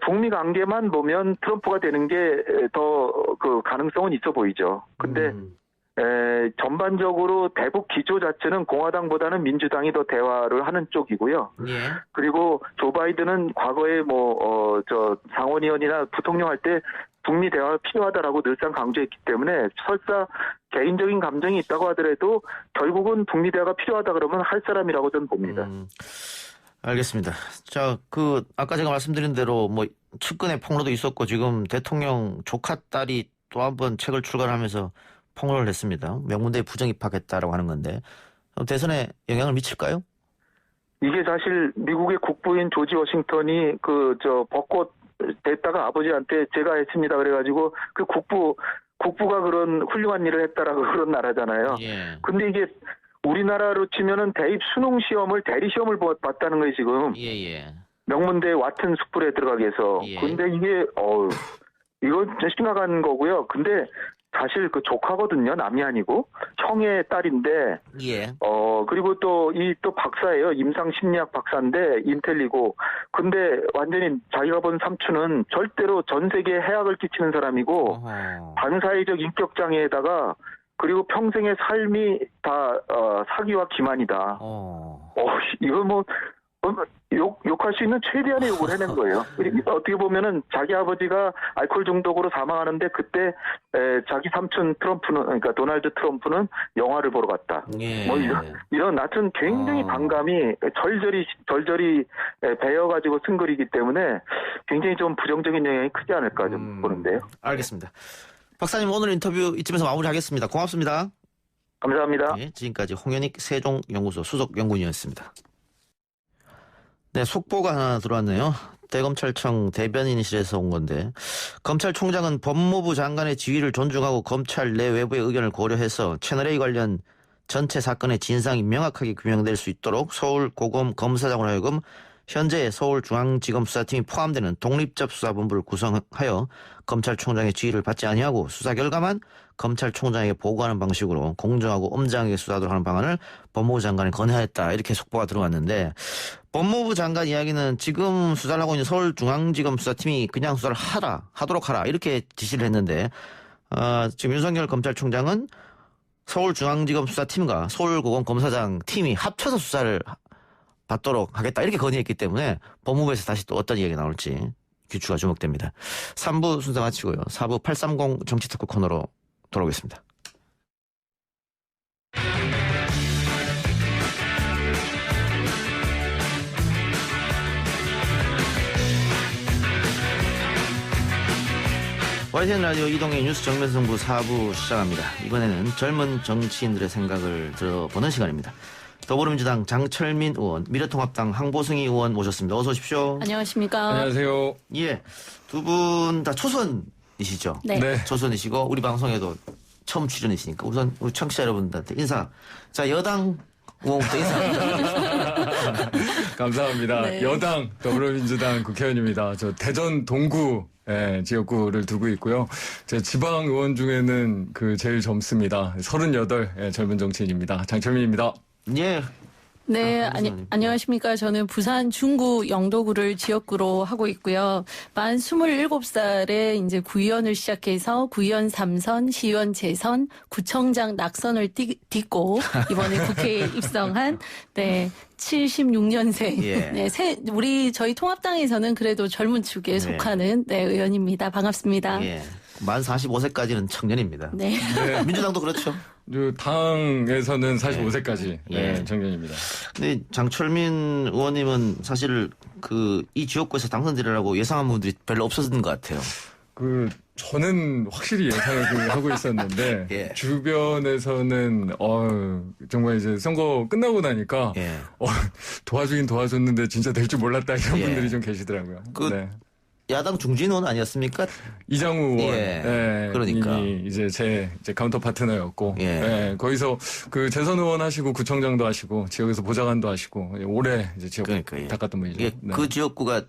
북미 관계만 보면 트럼프가 되는 게 더 그 가능성은 있어 보이죠. 근데 전반적으로 대북 기조 자체는 공화당보다는 민주당이 더 대화를 하는 쪽이고요. 예. 그리고 조 바이든은 과거에 상원의원이나 부통령 할 때 북미 대화가 필요하다라고 늘상 강조했기 때문에 설사 개인적인 감정이 있다고 하더라도 결국은 북미 대화가 필요하다 그러면 할 사람이라고 저는 봅니다. 알겠습니다. 자, 아까 제가 말씀드린 대로 뭐 측근의 폭로도 있었고 지금 대통령 조카 딸이 또 한 번 책을 출간하면서 폭로를 했습니다. 명문대에 부정 입학했다라고 하는 건데 대선에 영향을 미칠까요? 이게 사실 미국의 국부인 조지 워싱턴이 벚꽃 됐다가 아버지한테 제가 했습니다 그래가지고 그 국부가 그런 훌륭한 일을 했다라고 그런 나라잖아요. 예. 근데 이게 우리나라로 치면은 대입 수능 시험을 대리 시험을 봤다는 거예요 지금. 예예. 명문대 와튼 스쿨에 들어가기 위해서. 예. 근데 이게 이거 진짜 심각한 거고요. 근데 사실 그 조카거든요. 남이 아니고 형의 딸인데. 예. 그리고 또 박사예요. 임상 심리학 박사인데 인텔리고. 근데 완전히 자기가 본 삼촌은 절대로 전 세계에 해악을 끼치는 사람이고 반사회적 인격 장애에다가 그리고 평생의 삶이 다 사기와 기만이다. 이거 뭐 욕할 수 있는 최대한의 욕을 해낸 거예요. 어떻게 보면은 자기 아버지가 알코올 중독으로 사망하는데 그때 자기 삼촌 그러니까 도널드 트럼프는 영화를 보러 갔다. 예. 뭐 이런 하여튼 굉장히 반감이 절절히 배어가지고 쓴 글이기 때문에 굉장히 좀 부정적인 영향이 크지 않을까 좀 보는데요. 알겠습니다. 박사님 오늘 인터뷰 이쯤에서 마무리하겠습니다. 고맙습니다. 감사합니다. 네, 지금까지 홍현익 세종연구소 수석연구위원이었습니다. 네, 속보가 하나 들어왔네요. 대검찰청 대변인실에서 온 건데 검찰총장은 법무부 장관의 지위를 존중하고 검찰 내 외부의 의견을 고려해서 채널A 관련 전체 사건의 진상이 명확하게 규명될 수 있도록 서울고검 검사장으로 하여금 현재 서울중앙지검 수사팀이 포함되는 독립적 수사본부를 구성하여 검찰총장의 지휘를 받지 아니하고 수사 결과만 검찰총장에게 보고하는 방식으로 공정하고 엄정하게 수사하도록 하는 방안을 법무부 장관이 건의하였다. 이렇게 속보가 들어왔는데 법무부 장관 이야기는 지금 수사를 하고 있는 서울중앙지검 수사팀이 그냥 수사를 하도록 하라. 이렇게 지시를 했는데 지금 윤석열 검찰총장은 서울중앙지검 수사팀과 서울고검 검사장 팀이 합쳐서 수사를 받도록 하겠다 이렇게 건의했기 때문에 법무부에서 다시 또 어떤 이야기가 나올지 귀추가 주목됩니다. 3부 순서 마치고요. 4부 830 정치특구 코너로 돌아오겠습니다. YTN 라디오 이동의 뉴스 정면 승부 4부 시작합니다. 이번에는 젊은 정치인들의 생각을 들어보는 시간입니다. 더불어민주당 장철민 의원, 미래통합당 황보승희 의원 모셨습니다. 어서 오십시오. 안녕하십니까. 안녕하세요. 예, 두 분 다 초선이시죠? 네. 초선이시고 우리 방송에도 처음 출연이시니까 우선 우리 청취자 여러분들한테 인사. 자, 여당 의원부터 인사. 감사합니다. 네. 여당 더불어민주당 국회의원입니다. 저 대전 동구 지역구를 두고 있고요. 제 지방 의원 중에는 제일 젊습니다. 38 젊은 정치인입니다. 장철민입니다. 예. 네, 안녕하십니까. 저는 부산 중구 영도구를 지역구로 하고 있고요. 만 27살에 이제 구의원을 시작해서 구의원 3선, 시의원 재선, 구청장 낙선을 딛고 이번에 국회에 입성한 76년생. 예. 네, 저희 통합당에서는 그래도 젊은 축에 속하는 의원입니다. 반갑습니다. 예. 만 45세까지는 청년입니다. 네. 민주당도 그렇죠. 당에서는 45세까지 청년입니다. 근데 장철민 의원님은 사실 이 지역구에서 당선되려고 예상한 분들이 별로 없었던 것 같아요. 저는 확실히 예상을 하고 있었는데 예. 주변에서는 정말 이제 선거 끝나고 나니까 도와주긴 도와줬는데 진짜 될 줄 몰랐다 이런 분들이 좀 계시더라고요. 야당 중진 의원 아니었습니까? 이장우 의원. 그러니까. 이제 제 카운터 파트너였고. 거기서 재선 의원 하시고 구청장도 하시고 지역에서 보좌관도 하시고 오래 이제 지역 닦았던 분이죠. 그 지역구가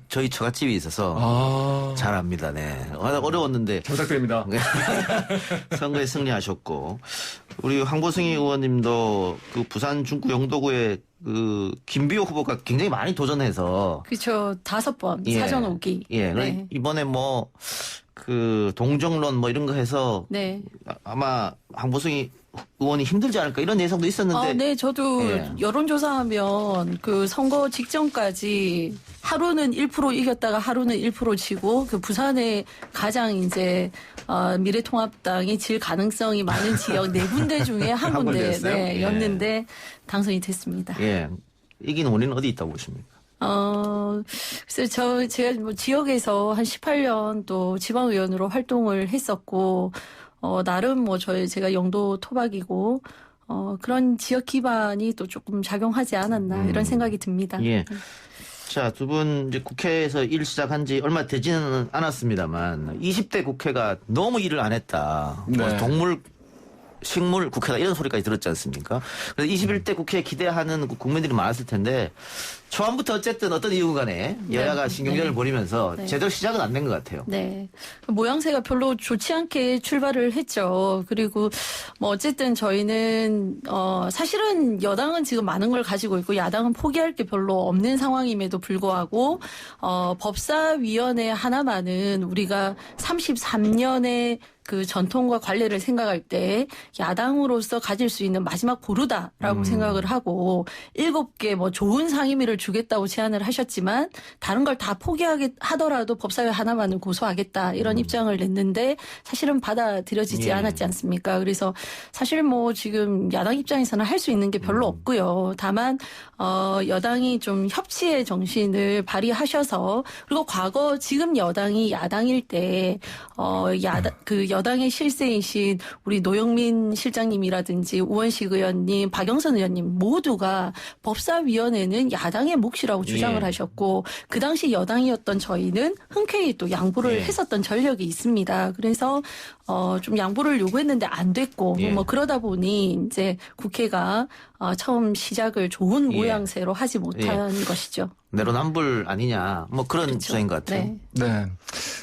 저희 처갓집이 있어서 잘 압니다. 네. 어려웠는데. 잘 부탁드립니다. 선거에 승리하셨고. 우리 황보승희 의원님도 부산 중구 영도구에 김비호 후보가 굉장히 많이 도전해서. 그렇죠. 5번 사전 오기. 네. 이번에 동정론 이런 거 해서. 아마 황보승희 의원이 힘들지 않을까 이런 예상도 있었는데. 네, 저도 여론조사하면 선거 직전까지 하루는 1% 이겼다가 하루는 1% 지고 부산에 가장 이제 미래통합당이 질 가능성이 많은 지역 4군데 중에 한 군데 였는데 당선이 됐습니다. 예. 이긴 원인은 어디 있다고 보십니까? 그래서 제가 지역에서 한 18년 또 지방의원으로 활동을 했었고 나름 제가 영도 토박이고 그런 지역 기반이 또 조금 작용하지 않았나 이런 생각이 듭니다. 예. 자, 두 분 이제 국회에서 일 시작한 지 얼마 되지는 않았습니다만 20대 국회가 너무 일을 안 했다. 동물 식물 국회다 이런 소리까지 들었지 않습니까? 그래서 21대 국회에 기대하는 국민들이 많았을 텐데 초반부터 어쨌든 어떤 이유 간에 여야가 신경전을 벌이면서 제대로 시작은 안 된 것 같아요. 네. 모양새가 별로 좋지 않게 출발을 했죠. 그리고 어쨌든 저희는 사실은 여당은 지금 많은 걸 가지고 있고 야당은 포기할 게 별로 없는 상황임에도 불구하고 법사위원회 하나만은 우리가 33년의 전통과 관례를 생각할 때 야당으로서 가질 수 있는 마지막 보루다라고 생각을 하고 7개 좋은 상임위를 주겠다고 제안을 하셨지만 다른 걸 다 포기하더라도 법사위 하나만은 고소하겠다 이런 입장을 냈는데 사실은 받아들여지지 않았지 않습니까? 그래서 사실 지금 야당 입장에서는 할 수 있는 게 별로 없고요. 다만 여당이 좀 협치의 정신을 발휘하셔서 그리고 과거 지금 여당이 야당일 때 여당의 실세이신 우리 노영민 실장님이라든지 우원식 의원님, 박영선 의원님 모두가 법사위원회는 야당의 몫이라고 주장을 하셨고 그 당시 여당이었던 저희는 흔쾌히 또 양보를 했었던 전력이 있습니다. 그래서 좀 양보를 요구했는데 안 됐고 그러다 보니 이제 국회가 처음 시작을 좋은 모양새로 하지 못한 것이죠. 내로남불 아니냐 그런 주장인 것 같아요. 네.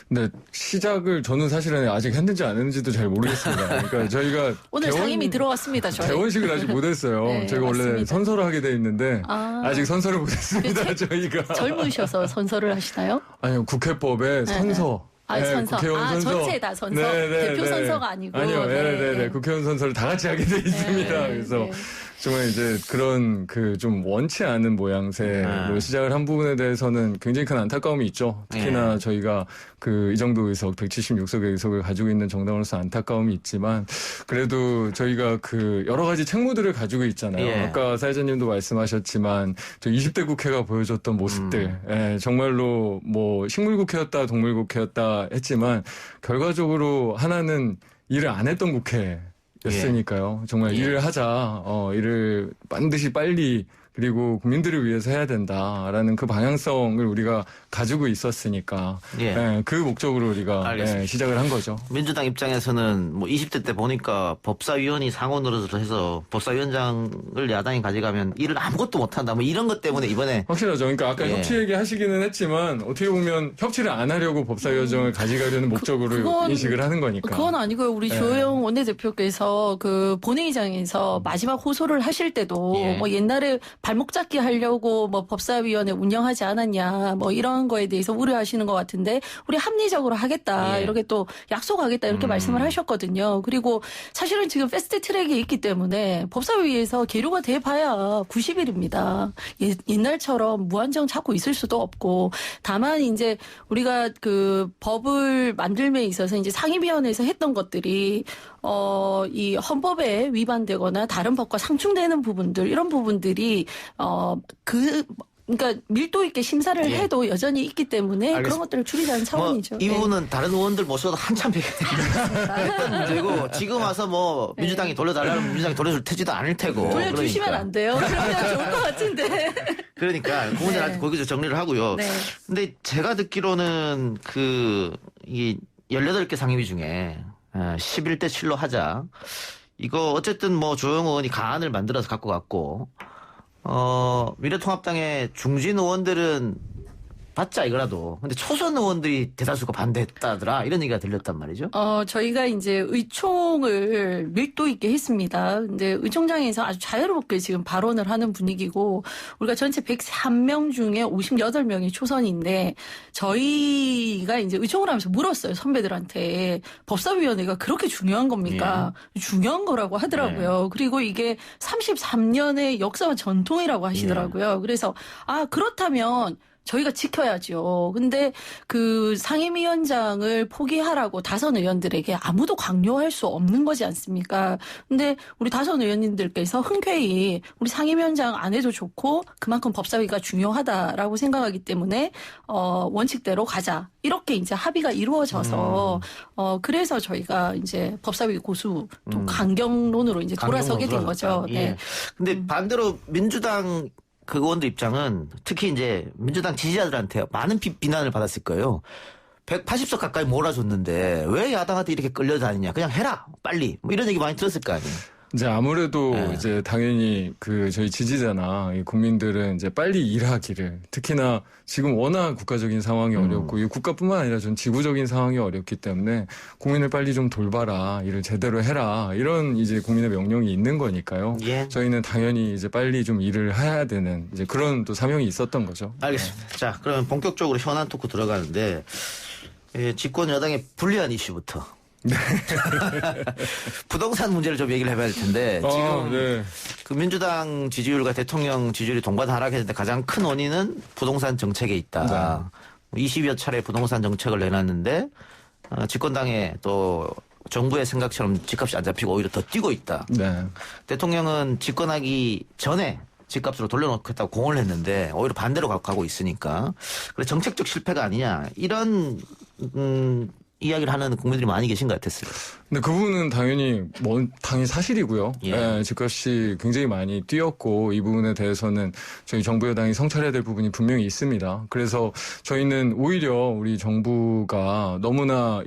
근데 시작을 저는 사실은 아직 했는지 안 했는지도 잘 모르겠습니다. 그러니까 저희가 오늘 상임위 들어왔습니다. 저희. 개원식을 아직 못했어요. 저희가 맞습니다. 원래 선서를 하게 돼 있는데 아직 선서를 못했습니다. 저희가 젊으셔서 선서를 하시나요? 아니요, 국회법에 선서. 선서. 국회의원 선서. 전체다 선서. 대표 선서가 아니고. 아니요, 국회의원 선서를 다 같이 하게 돼 있습니다. 그래서 정말 이제 그런 좀 원치 않은 모양새로 시작을 한 부분에 대해서는 굉장히 큰 안타까움이 있죠. 특히나 저희가 이 정도 의석, 176석의 의석을 가지고 있는 정당으로서 안타까움이 있지만 그래도 저희가 여러 가지 책무들을 가지고 있잖아요. 아까 사회자님도 말씀하셨지만 저 20대 국회가 보여줬던 모습들, 정말로 식물국회였다, 동물국회였다 우리가 했지만 결과적으로 하나는 일을 안 했던 국회였으니까요. 정말 일을 하자, 일을 반드시 빨리 그리고 국민들을 위해서 해야 된다라는 그 방향성을 우리가 가지고 있었으니까 그 목적으로 우리가 시작을 한 거죠. 민주당 입장에서는 뭐 20대 때 보니까 법사위원이 상원으로 해서 법사위원장을 야당이 가져가면 일을 아무것도 못한다 뭐 이런 것 때문에 이번에 확실하죠. 그러니까 아까 협치 얘기하시기는 했지만 어떻게 보면 협치를 안 하려고 법사위원장을 가져가려는 목적으로 인식을 하는 거니까. 그건 아니고요. 우리 조영 원내대표께서 그 본회의장에서 마지막 호소를 하실 때도 뭐 옛날에 발목 잡기 하려고 뭐 법사위원회 운영하지 않았냐 뭐 이런 거에 대해서 우려하시는 것 같은데 우리 합리적으로 하겠다 이렇게 또 약속하겠다 이렇게 말씀을 하셨거든요. 그리고 사실은 지금 패스트 트랙이 있기 때문에 법사위에서 계류가 돼봐야 90일입니다. 옛날처럼 무한정 찾고 있을 수도 없고 다만 이제 우리가 그 법을 만들면에 있어서 이제 상임위원회에서 했던 것들이 이 헌법에 위반되거나 다른 법과 상충되는 부분들 이런 부분들이 그러니까 밀도 있게 심사를 해도 여전히 있기 때문에 그런 것들을 줄이자는 차원이죠. 이 부분은 다른 의원들 모셔도 한참 했던 문제고 지금 와서 뭐 민주당이 돌려달라면 민주당이 돌려줄 테지도 않을 테고. 돌려주시면 안 돼요. 그러면 좋을 것 같은데. 그러니까 그 문제는 거기서 정리를 하고요. 근데 제가 듣기로는 이 18개 상임위 중에 11대 7로 하자. 이거 어쨌든 뭐 조영 의원이 가안을 만들어서 갖고 갔고 미래통합당의 중진 의원들은 받자 이거라도. 근데 초선 의원들이 대다수가 반대했다더라 이런 얘기가 들렸단 말이죠. 저희가 이제 의총을 밀도 있게 했습니다. 근데 의총장에서 아주 자유롭게 지금 발언을 하는 분위기고 우리가 전체 103명 중에 58명이 초선인데 저희가 이제 의총을 하면서 물었어요. 선배들한테 법사위원회가 그렇게 중요한 겁니까? 중요한 거라고 하더라고요. 그리고 이게 33년의 역사와 전통이라고 하시더라고요. 그래서 그렇다면 저희가 지켜야죠. 근데 그 상임위원장을 포기하라고 다선 의원들에게 아무도 강요할 수 없는 거지 않습니까? 근데 우리 다선 의원님들께서 흔쾌히 우리 상임위원장 안 해도 좋고 그만큼 법사위가 중요하다라고 생각하기 때문에 원칙대로 가자. 이렇게 이제 합의가 이루어져서 그래서 저희가 이제 법사위 고수 또 강경론으로 이제 돌아서게 된 거죠. 네. 근데 반대로 민주당 그 의원들 입장은 특히 이제 민주당 지지자들한테 많은 비난을 받았을 거예요. 180석 가까이 몰아줬는데 왜 야당한테 이렇게 끌려다니냐. 그냥 해라. 빨리. 뭐 이런 얘기 많이 들었을 거 아니에요. 이제 아무래도 이제 당연히 저희 지지자나 국민들은 이제 빨리 일하기를 특히나 지금 워낙 국가적인 상황이 어렵고 이 국가뿐만 아니라 전 지구적인 상황이 어렵기 때문에 국민을 빨리 좀 돌봐라. 일을 제대로 해라. 이런 이제 국민의 명령이 있는 거니까요. 저희는 당연히 이제 빨리 좀 일을 해야 되는 이제 그런 또 사명이 있었던 거죠. 알겠습니다. 자, 그러면 본격적으로 현안 토크 들어가는데 집권 여당의 불리한 이슈부터. 부동산 문제를 좀 얘기를 해봐야 될 텐데 지금 그 민주당 지지율과 대통령 지지율이 동반 하락했는데 가장 큰 원인은 부동산 정책에 있다. 20여 차례 부동산 정책을 내놨는데 집권당에 또 정부의 생각처럼 집값이 안 잡히고 오히려 더 뛰고 있다. 대통령은 집권하기 전에 집값으로 돌려놓겠다고 공언을 했는데 오히려 반대로 가고 있으니까 그래 정책적 실패가 아니냐 이런 이야기를 하는 국민들이 많이 계신 것 같았어요. 근데 그 부분은 당연히 사실이고요. 집값이 굉장히 많이 뛰었고 이 부분에 대해서는 저희 정부 여당이 성찰해야 될 부분이 분명히 있습니다. 그래서 저희는 오히려 우리 정부가 너무나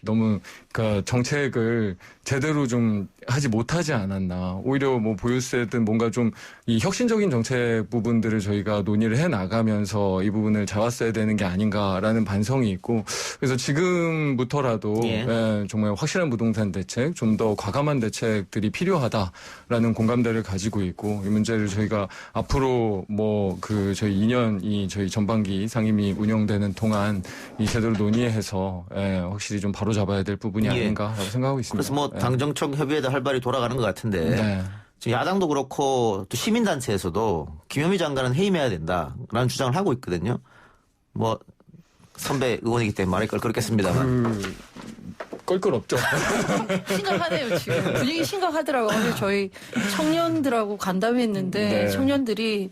너무 그러니까 정책을 제대로 좀 하지 못하지 않았나. 오히려 뭐 보유세든 뭔가 좀 이 혁신적인 정책 부분들을 저희가 논의를 해 나가면서 이 부분을 잡았어야 되는 게 아닌가라는 반성이 있고 그래서 지금부터라도 정말 확실한 부동산 대책, 좀 더 과감한 대책들이 필요하다라는 공감대를 가지고 있고 이 문제를 저희가 앞으로 저희 2년 저희 전반기 상임위 운영되는 동안 제대로 논의해서 확실히 좀 바로 잡아야 될 부분이 아닌가라고 생각하고 있습니다. 그래서 당정청 협의회도 활발히 돌아가는 것 같은데 지금 야당도 그렇고 또 시민단체에서도 김현미 장관은 해임해야 된다라는 주장을 하고 있거든요. 선배 의원이기 때문에 말할 걸 그렇겠습니다만. 껄끄럽죠. 심각하네요, 지금. 분위기 심각하더라고요. 오늘 저희 청년들하고 간담회했는데 청년들이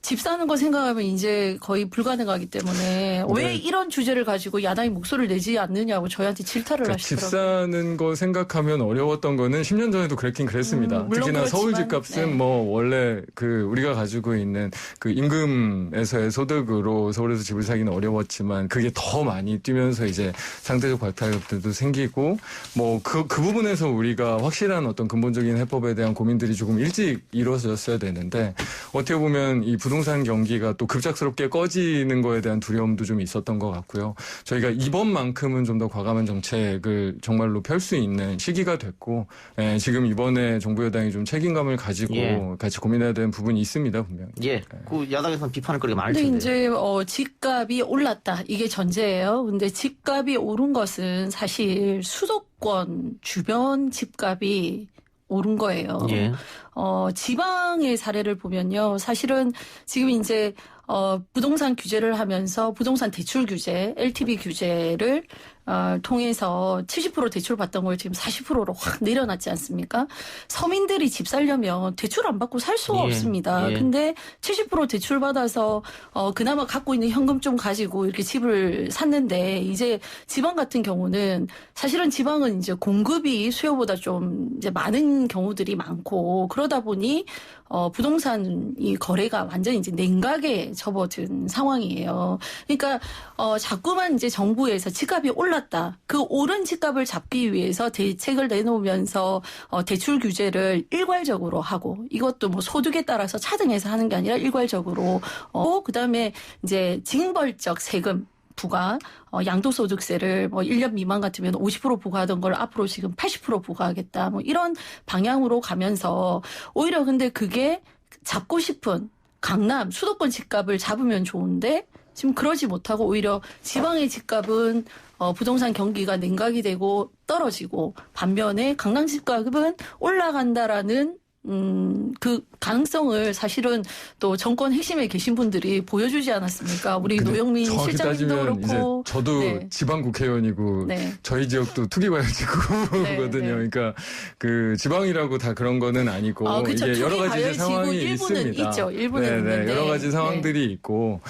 집 사는 거 생각하면 이제 거의 불가능하기 때문에 왜 네. 이런 주제를 가지고 야당이 목소리를 내지 않느냐고 저희한테 질타를 그러니까 집 하시더라고요. 사는 거 생각하면 어려웠던 거는 10년 전에도 그랬긴 그랬습니다. 물론 특히나 서울 그렇지만, 집값은 네. 뭐 원래 그 우리가 가지고 있는 그 임금에서의 소득으로 서울에서 집을 사기는 어려웠지만 그게 더 많이 뛰면서 이제 상대적 박탈감들도 생기고 뭐 그 부분에서 우리가 확실한 어떤 근본적인 해법에 대한 고민들이 조금 일찍 이루어졌어야 되는데 어떻게 보면 이 부동산 경기가 또 급작스럽게 꺼지는 거에 대한 두려움도 좀 있었던 것 같고요. 저희가 이번만큼은 좀 더 과감한 정책을 정말로 펼 수 있는 시기가 됐고 지금 이번에 정부 여당이 좀 책임감을 가지고 같이 고민해야 되는 부분이 있습니다. 분명히. 예. 그 야당에서는 비판을 거리가 많을 근데 텐데. 이제 집값이 올랐다 이게 전제예요. 근데 집값이 오른 것은 사실 수도권 주변 집값이 오른 거예요. 예. 지방의 사례를 보면요. 사실은 지금 이제 부동산 규제를 하면서 부동산 대출 규제, LTV 규제를 통해서 70% 대출 받던 걸 지금 40%로 확 내려놨지 않습니까? 서민들이 집 살려면 대출 안 받고 살 수가 없습니다. 근데 70% 대출 받아서 그나마 갖고 있는 현금 좀 가지고 이렇게 집을 샀는데 이제 지방 같은 경우는 사실은 지방은 이제 공급이 수요보다 좀 이제 많은 경우들이 많고 그러다 보니 부동산 이 거래가 완전히 이제 냉각에 접어든 상황이에요. 그러니까 자꾸만 이제 정부에서 집값이 올랐다. 그 오른 집값을 잡기 위해서 대책을 내놓으면서 대출 규제를 일괄적으로 하고 이것도 뭐 소득에 따라서 차등해서 하는 게 아니라 일괄적으로 그다음에 이제 징벌적 세금 부과, 양도소득세를 뭐 1년 미만 같으면 50% 부과하던 걸 앞으로 지금 80% 부과하겠다. 뭐 이런 방향으로 가면서 오히려 근데 그게 잡고 싶은 강남, 수도권 집값을 잡으면 좋은데 지금 그러지 못하고 오히려 지방의 집값은 부동산 경기가 냉각이 되고 떨어지고 반면에 강남 집값은 올라간다라는 그 가능성을 사실은 또 정권 핵심에 계신 분들이 보여주지 않았습니까? 우리 노영민 실장님도 그렇고. 이제 저도 네. 지방 국회의원이고 네. 저희 지역도 투기과열지구거든요. 그러니까 그 지방이라고 다 그런 거는 아니고 그렇죠. 이게 여러 가지 이제 상황이 일부는 있습니다. 있죠. 일부는 있는데. 여러 가지 상황들이 있고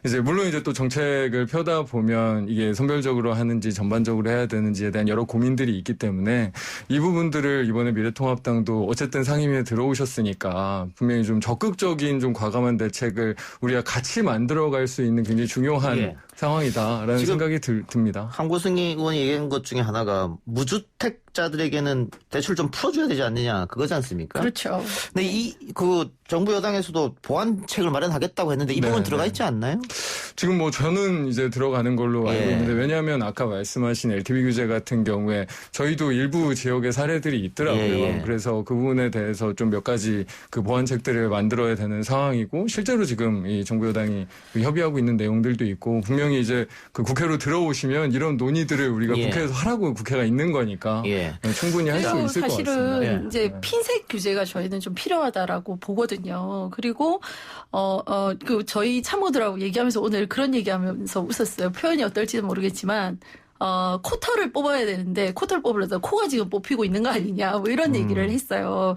이제 물론 이제 또 정책을 펴다 보면 이게 선별적으로 하는지 전반적으로 해야 되는지에 대한 여러 고민들이 있기 때문에 이 부분들을 이번에 미래통합당도 어쨌든 상임위에 들어오셨으니까 분명히 좀 적극적인 좀 과감한 대책을 우리가 같이 만들어갈 수 있는 굉장히 중요한 상황이다라는 생각이 듭니다. 한고승희 의원이 얘기한 것 중에 하나가 무주택자들에게는 대출 좀 풀어줘야 되지 않느냐 그거지 않습니까? 그렇죠. 근데 그 정부 여당에서도 보완책을 마련하겠다고 했는데 이 부분 들어가 있지 않나요? 지금 뭐 저는 이제 들어가는 걸로 알고 있는데 왜냐하면 아까 말씀하신 LTV 규제 같은 경우에 저희도 일부 지역의 사례들이 있더라고요. 그래서 그 부분에 대해서 좀 몇 가지 그 보완책들을 만들어야 되는 상황이고 실제로 지금 이 정부 여당이 협의하고 있는 내용들도 있고 분명히 이제 그 국회로 들어오시면 이런 논의들을 우리가 국회에서 하라고 국회가 있는 거니까 충분히 할 수 있을 것 같습니다. 사실은 이제 핀셋 규제가 저희는 좀 필요하다라고 보거든요. 그리고 그 저희 참모들하고 얘기하면서 오늘 그런 얘기하면서 웃었어요. 표현이 어떨지는 모르겠지만 코털을 뽑아야 되는데 코털 뽑으려다 코가 지금 뽑히고 있는 거 아니냐 뭐 이런 얘기를 했어요.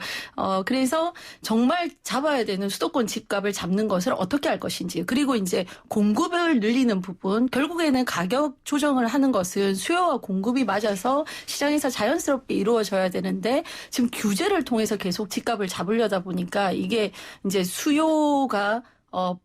그래서 정말 잡아야 되는 수도권 집값을 잡는 것을 어떻게 할 것인지 그리고 이제 공급을 늘리는 부분 결국에는 가격 조정을 하는 것은 수요와 공급이 맞아서 시장에서 자연스럽게 이루어져야 되는데 지금 규제를 통해서 계속 집값을 잡으려다 보니까 이게 이제 수요가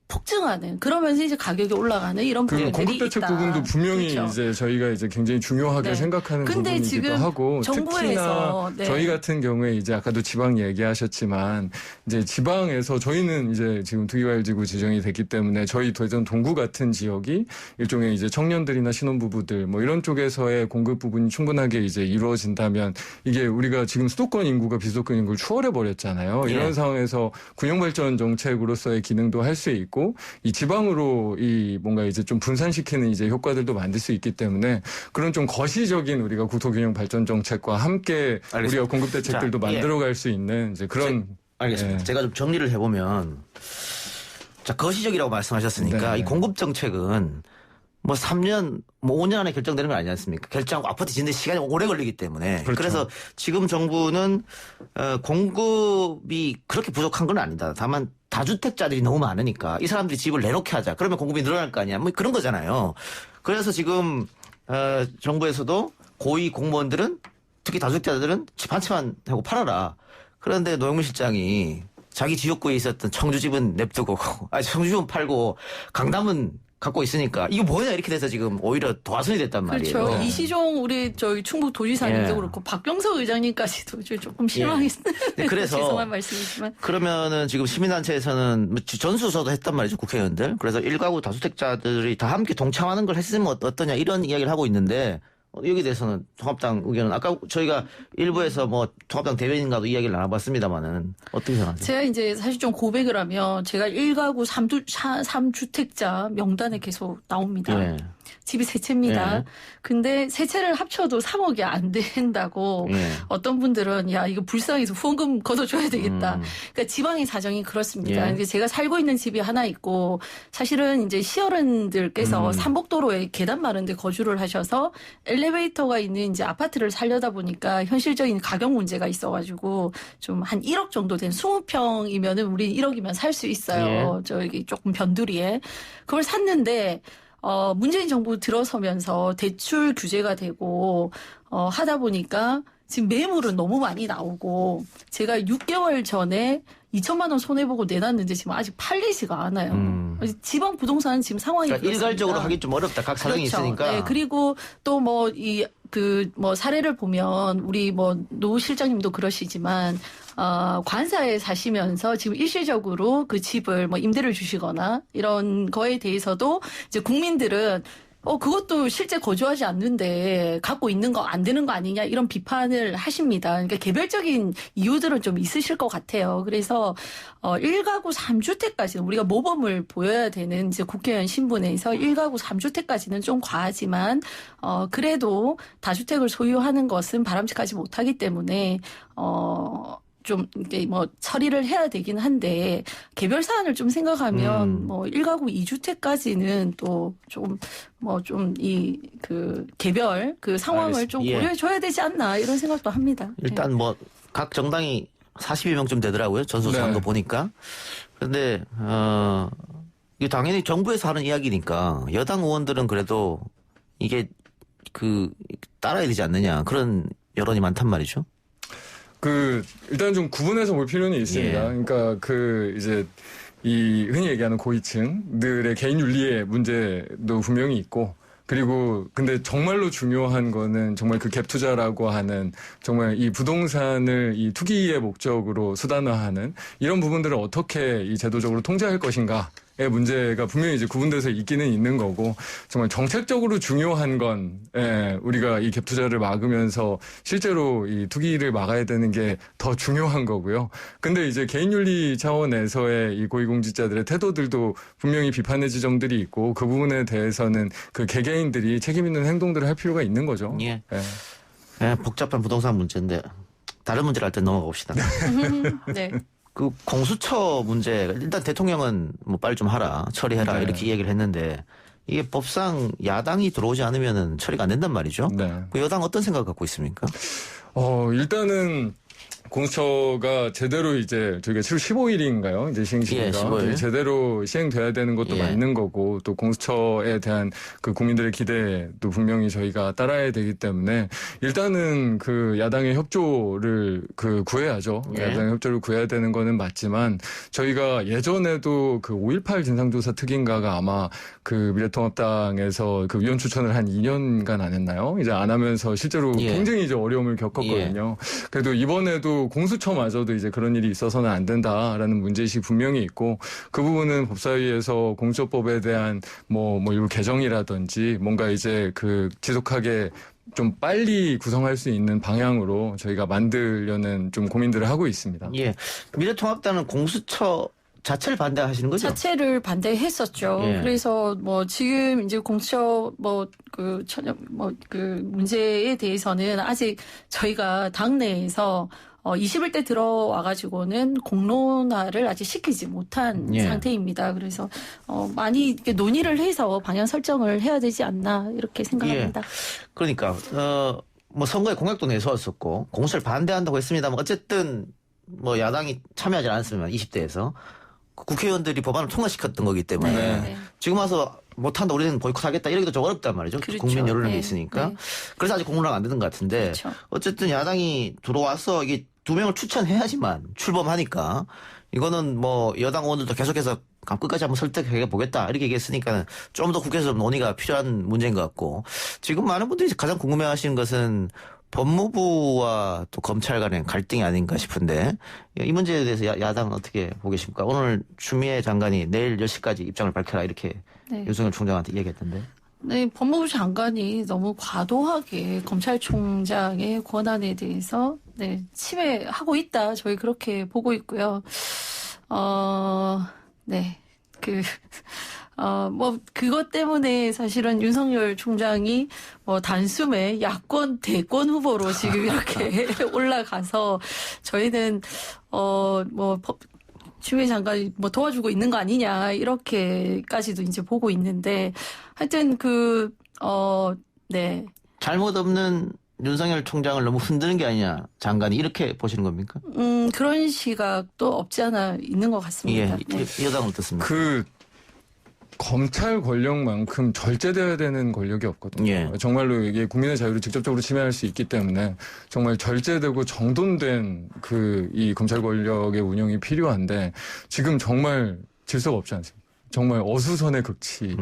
폭증하는 그러면서 이제 가격이 올라가는 이런 부분들이 있다. 공급 대책 부분도 분명히 그렇죠. 이제 저희가 이제 굉장히 중요하게 생각하는 부분이기도 지금 하고 정부에서, 특히나 저희 같은 경우에 이제 아까도 지방 얘기하셨지만 이제 지방에서 저희는 이제 지금 투기과열지구 지정이 됐기 때문에 저희 대전 동구 같은 지역이 일종의 이제 청년들이나 신혼부부들 뭐 이런 쪽에서의 공급 부분이 충분하게 이제 이루어진다면 이게 우리가 지금 수도권 인구가 비수도권 인구를 추월해 버렸잖아요. 이런 상황에서 군용발전 정책으로서의 기능도 할 수 있고 이 지방으로 이 뭔가 이제 좀 분산시키는 이제 효과들도 만들 수 있기 때문에 그런 좀 거시적인 우리가 국토균형 발전 정책과 함께 우리가 공급 대책들도 만들어갈 수 있는 이제 그런 알겠습니다. 제가 좀 정리를 해보면 자 거시적이라고 말씀하셨으니까 이 공급 정책은 뭐 3년, 뭐 5년 안에 결정되는 건 아니지 않습니까? 결정하고 아파트 짓는 시간이 오래 걸리기 때문에. 그래서 지금 정부는 공급이 그렇게 부족한 건 아니다. 다만 다주택자들이 너무 많으니까 이 사람들이 집을 내놓게 하자. 그러면 공급이 늘어날 거 아니야. 뭐 그런 거잖아요. 그래서 지금 정부에서도 고위 공무원들은 특히 다주택자들은 집 한 채만 하고 팔아라. 그런데 노영민 실장이 자기 지역구에 있었던 청주집은 냅두고 청주집은 팔고 강남은 갖고 있으니까 이거 뭐냐 이렇게 돼서 지금 오히려 도화선이 됐단 말이에요. 그렇죠. 이시종 우리 저희 충북 도지사님도 예. 그렇고 박병석 의장님까지도 조금 실망했어요. 네, 그래서 죄송한 말씀이지만 그러면은 지금 시민단체에서는 전수조사도 했단 말이죠 국회의원들. 그래서 1가구 다주택자들이 다 함께 동참하는 걸 했으면 어떠냐 이런 이야기를 하고 있는데 여기에 대해서는 통합당 의견은 아까 저희가 일부에서 뭐 통합당 대변인과도 이야기를 나눠봤습니다만은 어떻게 생각하세요? 제가 이제 사실 좀 고백을 하면 제가 1가구 3주택자 명단에 계속 나옵니다. 예. 집이 세 채입니다. 예. 근데 세 채를 합쳐도 3억이 안 된다고 예. 어떤 분들은 야 이거 불쌍해서 후원금 걷어줘야 되겠다. 그러니까 지방의 사정이 그렇습니다. 예. 이제 제가 살고 있는 집이 하나 있고 사실은 이제 시어른들께서 삼복도로에 계단 마른데 거주를 하셔서 엘리베이터가 있는 이제 아파트를 살려다 보니까 현실적인 가격 문제가 있어가지고 좀 한 1억 정도 된 20평이면은 우리 1억이면 살 수 있어요. 예. 저기 조금 변두리에 그걸 샀는데. 문재인 정부 들어서면서 대출 규제가 되고, 하다 보니까 지금 매물은 너무 많이 나오고, 제가 6개월 전에 2천만 원 손해보고 내놨는데 지금 아직 팔리지가 않아요. 지방 부동산은 지금 상황이 그러니까 그렇습니다. 일괄적으로 하기 좀 어렵다. 각 사정이 그렇죠. 있으니까. 네, 그리고 또 사례를 보면 우리 노 실장님도 그러시지만, 관사에 사시면서 지금 일시적으로 그 집을 임대를 주시거나 이런 거에 대해서도 이제 국민들은 그것도 실제 거주하지 않는데 갖고 있는 거 안 되는 거 아니냐 이런 비판을 하십니다. 그러니까 개별적인 이유들은 좀 있으실 것 같아요. 그래서 1가구 3주택까지는 우리가 모범을 보여야 되는 이제 국회의원 신분에서 1가구 3주택까지는 좀 과하지만 그래도 다주택을 소유하는 것은 바람직하지 못하기 때문에 좀 이게 처리를 해야 되긴 한데 개별 사안을 좀 생각하면 1가구 2주택까지는 또 좀 개별 그 상황을 알겠습니다. 좀 고려해 줘야 되지 않나 이런 생각도 합니다. 일단 각 정당이 42명쯤 되더라고요. 전수조사한 네. 거 보니까. 그런데 이게 당연히 정부에서 하는 이야기니까 여당 의원들은 그래도 이게 따라야 되지 않느냐 그런 여론이 많단 말이죠. 일단 좀 구분해서 볼 필요는 있습니다. 예. 그러니까 이제 이 흔히 얘기하는 고위층들의 개인 윤리의 문제도 분명히 있고, 그리고 근데 정말로 중요한 거는 정말 그 갭 투자라고 하는 정말 이 부동산을 이 투기의 목적으로 수단화하는 이런 부분들을 어떻게 이 제도적으로 통제할 것인가. 의 문제가 분명히 이제 구분돼서 있기는 있는 거고, 정말 정책적으로 중요한 건, 우리가 이 갭 투자를 막으면서 실제로 이 투기를 막아야 되는 게 더 중요한 거고요. 근데 이제 개인윤리 차원에서의 이 고위공직자들의 태도들도 분명히 비판의 지점들이 있고, 그 부분에 대해서는 그 개개인들이 책임 있는 행동들을 할 필요가 있는 거죠. 예. 복잡한 부동산 문제인데, 다른 문제를 할 때 넘어가 봅시다. 네. 공수처 문제, 일단 대통령은 빨리 좀 하라, 처리해라, 네. 이렇게 얘기를 했는데, 이게 법상 야당이 들어오지 않으면은 처리가 안 된단 말이죠. 네. 여당 어떤 생각 갖고 있습니까? 일단은 공수처가 제대로 이제 저희가 7월 15일인가요? 이제 시행시기가. 예, 15일. 제대로 시행돼야 되는 것도 예. 맞는 거고, 또 공수처에 대한 그 국민들의 기대도 분명히 저희가 따라야 되기 때문에 일단은 그 야당의 협조를 구해야죠. 예. 야당의 협조를 구해야 되는 거는 맞지만, 저희가 예전에도 그 5.18 진상조사 특위인가가 아마 그 미래통합당에서 그 위원 추천을 한 2년간 안 했나요? 이제 안 하면서 실제로 예. 굉장히 이제 어려움을 겪었거든요. 그래도 이번에도 공수처마저도 이제 그런 일이 있어서는 안 된다라는 문제의식이 분명히 있고, 그 부분은 법사위에서 공수처법에 대한 일부 개정이라든지 뭔가 이제 지속하게 좀 빨리 구성할 수 있는 방향으로 저희가 만들려는 좀 고민들을 하고 있습니다. 예. 미래통합당은 공수처 자체를 반대하시는 거죠? 자체를 반대했었죠. 예. 그래서 지금 이제 공수처 문제에 대해서는 아직 저희가 당내에서 21대 들어와가지고는 공론화를 아직 시키지 못한 예. 상태입니다. 그래서 많이 이렇게 논의를 해서 방향 설정을 해야 되지 않나 이렇게 생각합니다. 예. 그러니까 선거에 공약도 내세웠었고 공수처를 반대한다고 했습니다만 어쨌든 야당이 참여하지 않았으면 20대에서 국회의원들이 법안을 통과시켰던 거기 때문에 네. 지금 와서 못한다 우리는 보이콧하겠다 이러기도 좀 어렵단 말이죠. 그렇죠. 국민 여론이 네. 있으니까. 네. 그래서 아직 공론화가 안 되는 것 같은데 그렇죠. 어쨌든 야당이 들어와서 이게 2명을 추천해야지만 출범하니까 이거는 뭐 여당 의원들도 계속해서 끝까지 한번 설득해 보겠다 이렇게 얘기했으니까 좀 더 국회에서 논의가 필요한 문제인 것 같고 지금 많은 분들이 가장 궁금해하시는 것은 법무부와 또 검찰 간의 갈등이 아닌가 싶은데 이 문제에 대해서 야당은 어떻게 보고 계십니까? 오늘 추미애 장관이 내일 10시까지 입장을 밝혀라 이렇게 네. 윤석열 총장한테 얘기했던데. 네, 법무부 장관이 너무 과도하게 검찰총장의 권한에 대해서 네, 침해하고 있다. 저희 그렇게 보고 있고요. 네, 뭐, 그것 때문에 사실은 윤석열 총장이 뭐 단숨에 야권, 대권 후보로 지금 이렇게 올라가서 저희는, 추미애 장관이 뭐 도와주고 있는 거 아니냐, 이렇게까지도 이제 보고 있는데, 하여튼 네. 잘못 없는 윤석열 총장을 너무 흔드는 게 아니냐, 장관이 이렇게 보시는 겁니까? 그런 시각도 없지 않아 있는 것 같습니다. 예, 네. 여당은 어떻습니까? 검찰 권력만큼 절제되어야 되는 권력이 없거든요. 예. 정말로 이게 국민의 자유를 직접적으로 침해할 수 있기 때문에 정말 절제되고 정돈된 이 검찰 권력의 운영이 필요한데 지금 정말 질서가 없지 않습니까? 정말 어수선의 극치,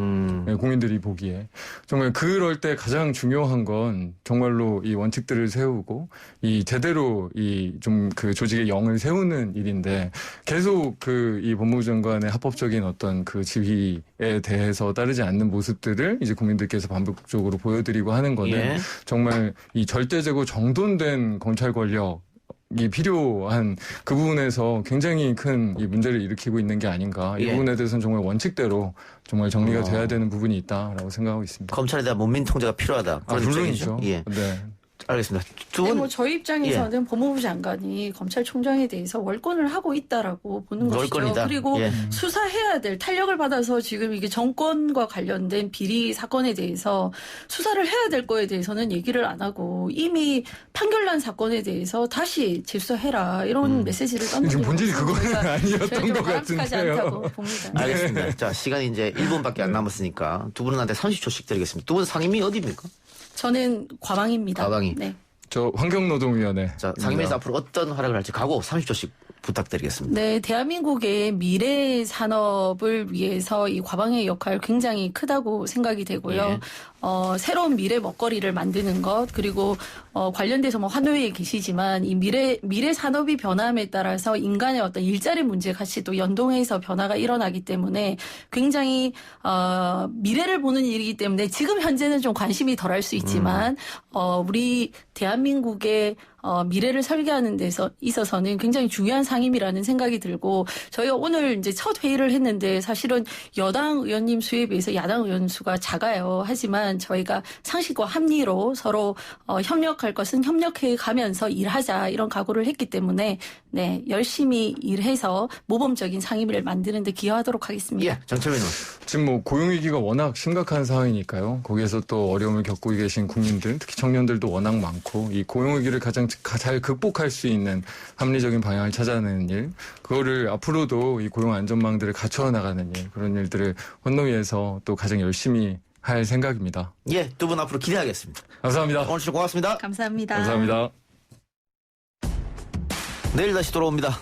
국민들이 보기에. 정말 그럴 때 가장 중요한 건 정말로 이 원칙들을 세우고 제대로 그 조직의 영을 세우는 일인데 계속 이 법무부 장관의 합법적인 어떤 그 지휘에 대해서 따르지 않는 모습들을 이제 국민들께서 반복적으로 보여드리고 하는 거는 예. 정말 이 절대적이고 정돈된 검찰 권력 이 필요한 그 부분에서 굉장히 큰 이 문제를 일으키고 있는 게 아닌가. 이 예. 부분에 대해서는 정말 원칙대로 정말 정리가 돼야 되는 부분이 있다라고 생각하고 있습니다. 검찰에 대한 문민 통제가 필요하다. 그런 물론이죠. 입장이죠? 예. 네. 알겠습니다. 네, 뭐 저희 입장에서는 법무부 장관이 검찰총장에 대해서 월권을 하고 있다라고 보는 것이죠. 월권이다. 그리고 예. 수사해야 될 탄력을 받아서 지금 이게 정권과 관련된 비리 사건에 대해서 수사를 해야 될 거에 대해서는 얘기를 안 하고 이미 판결난 사건에 대해서 다시 재수사해라 이런 메시지를 던지는 지금 본질이 그거는 아니었던 것 같은데요. 않다고 봅니다. 알겠습니다. 자, 시간이 이제 1분밖에 안 남았으니까 두 분한테 30초씩 드리겠습니다. 두 분 상임위 어디입니까? 저는 과방입니다. 과방이. 네. 저 환경노동위원회. 자, 상임위에서 앞으로 어떤 활약을 할지 각오 30초씩 부탁드리겠습니다. 네, 대한민국의 미래 산업을 위해서 이 과방의 역할 굉장히 크다고 생각이 되고요. 예. 새로운 미래 먹거리를 만드는 것 그리고 관련돼서 뭐 환노위에 계시지만 이 미래 산업이 변함에 따라서 인간의 어떤 일자리 문제 같이 또 연동해서 변화가 일어나기 때문에 굉장히 미래를 보는 일이기 때문에 지금 현재는 좀 관심이 덜할 수 있지만 우리 대한민국의 미래를 설계하는 데서 있어서는 굉장히 중요한 상임이라는 생각이 들고 저희가 오늘 이제 첫 회의를 했는데 사실은 여당 의원님 수에 비해서 야당 의원 수가 작아요. 하지만 저희가 상식과 합리로 서로 협력할 것은 협력해 가면서 일하자 이런 각오를 했기 때문에 네, 열심히 일해서 모범적인 상임위를 만드는 데 기여하도록 하겠습니다. 예, 정철민 의원. 지금 뭐 고용위기가 워낙 심각한 상황이니까요. 거기에서 또 어려움을 겪고 계신 국민들, 특히 청년들도 워낙 많고 이 고용위기를 가장 잘 극복할 수 있는 합리적인 방향을 찾아내는 일, 그거를 앞으로도 이 고용 안전망들을 갖춰 나가는 일, 그런 일들을 환노위에서 또 가장 열심히 할 생각입니다. 예, 두 분 앞으로 기대하겠습니다. 감사합니다. 오늘 주셔서 고맙습니다. 감사합니다. 감사합니다. 내일 다시 돌아옵니다.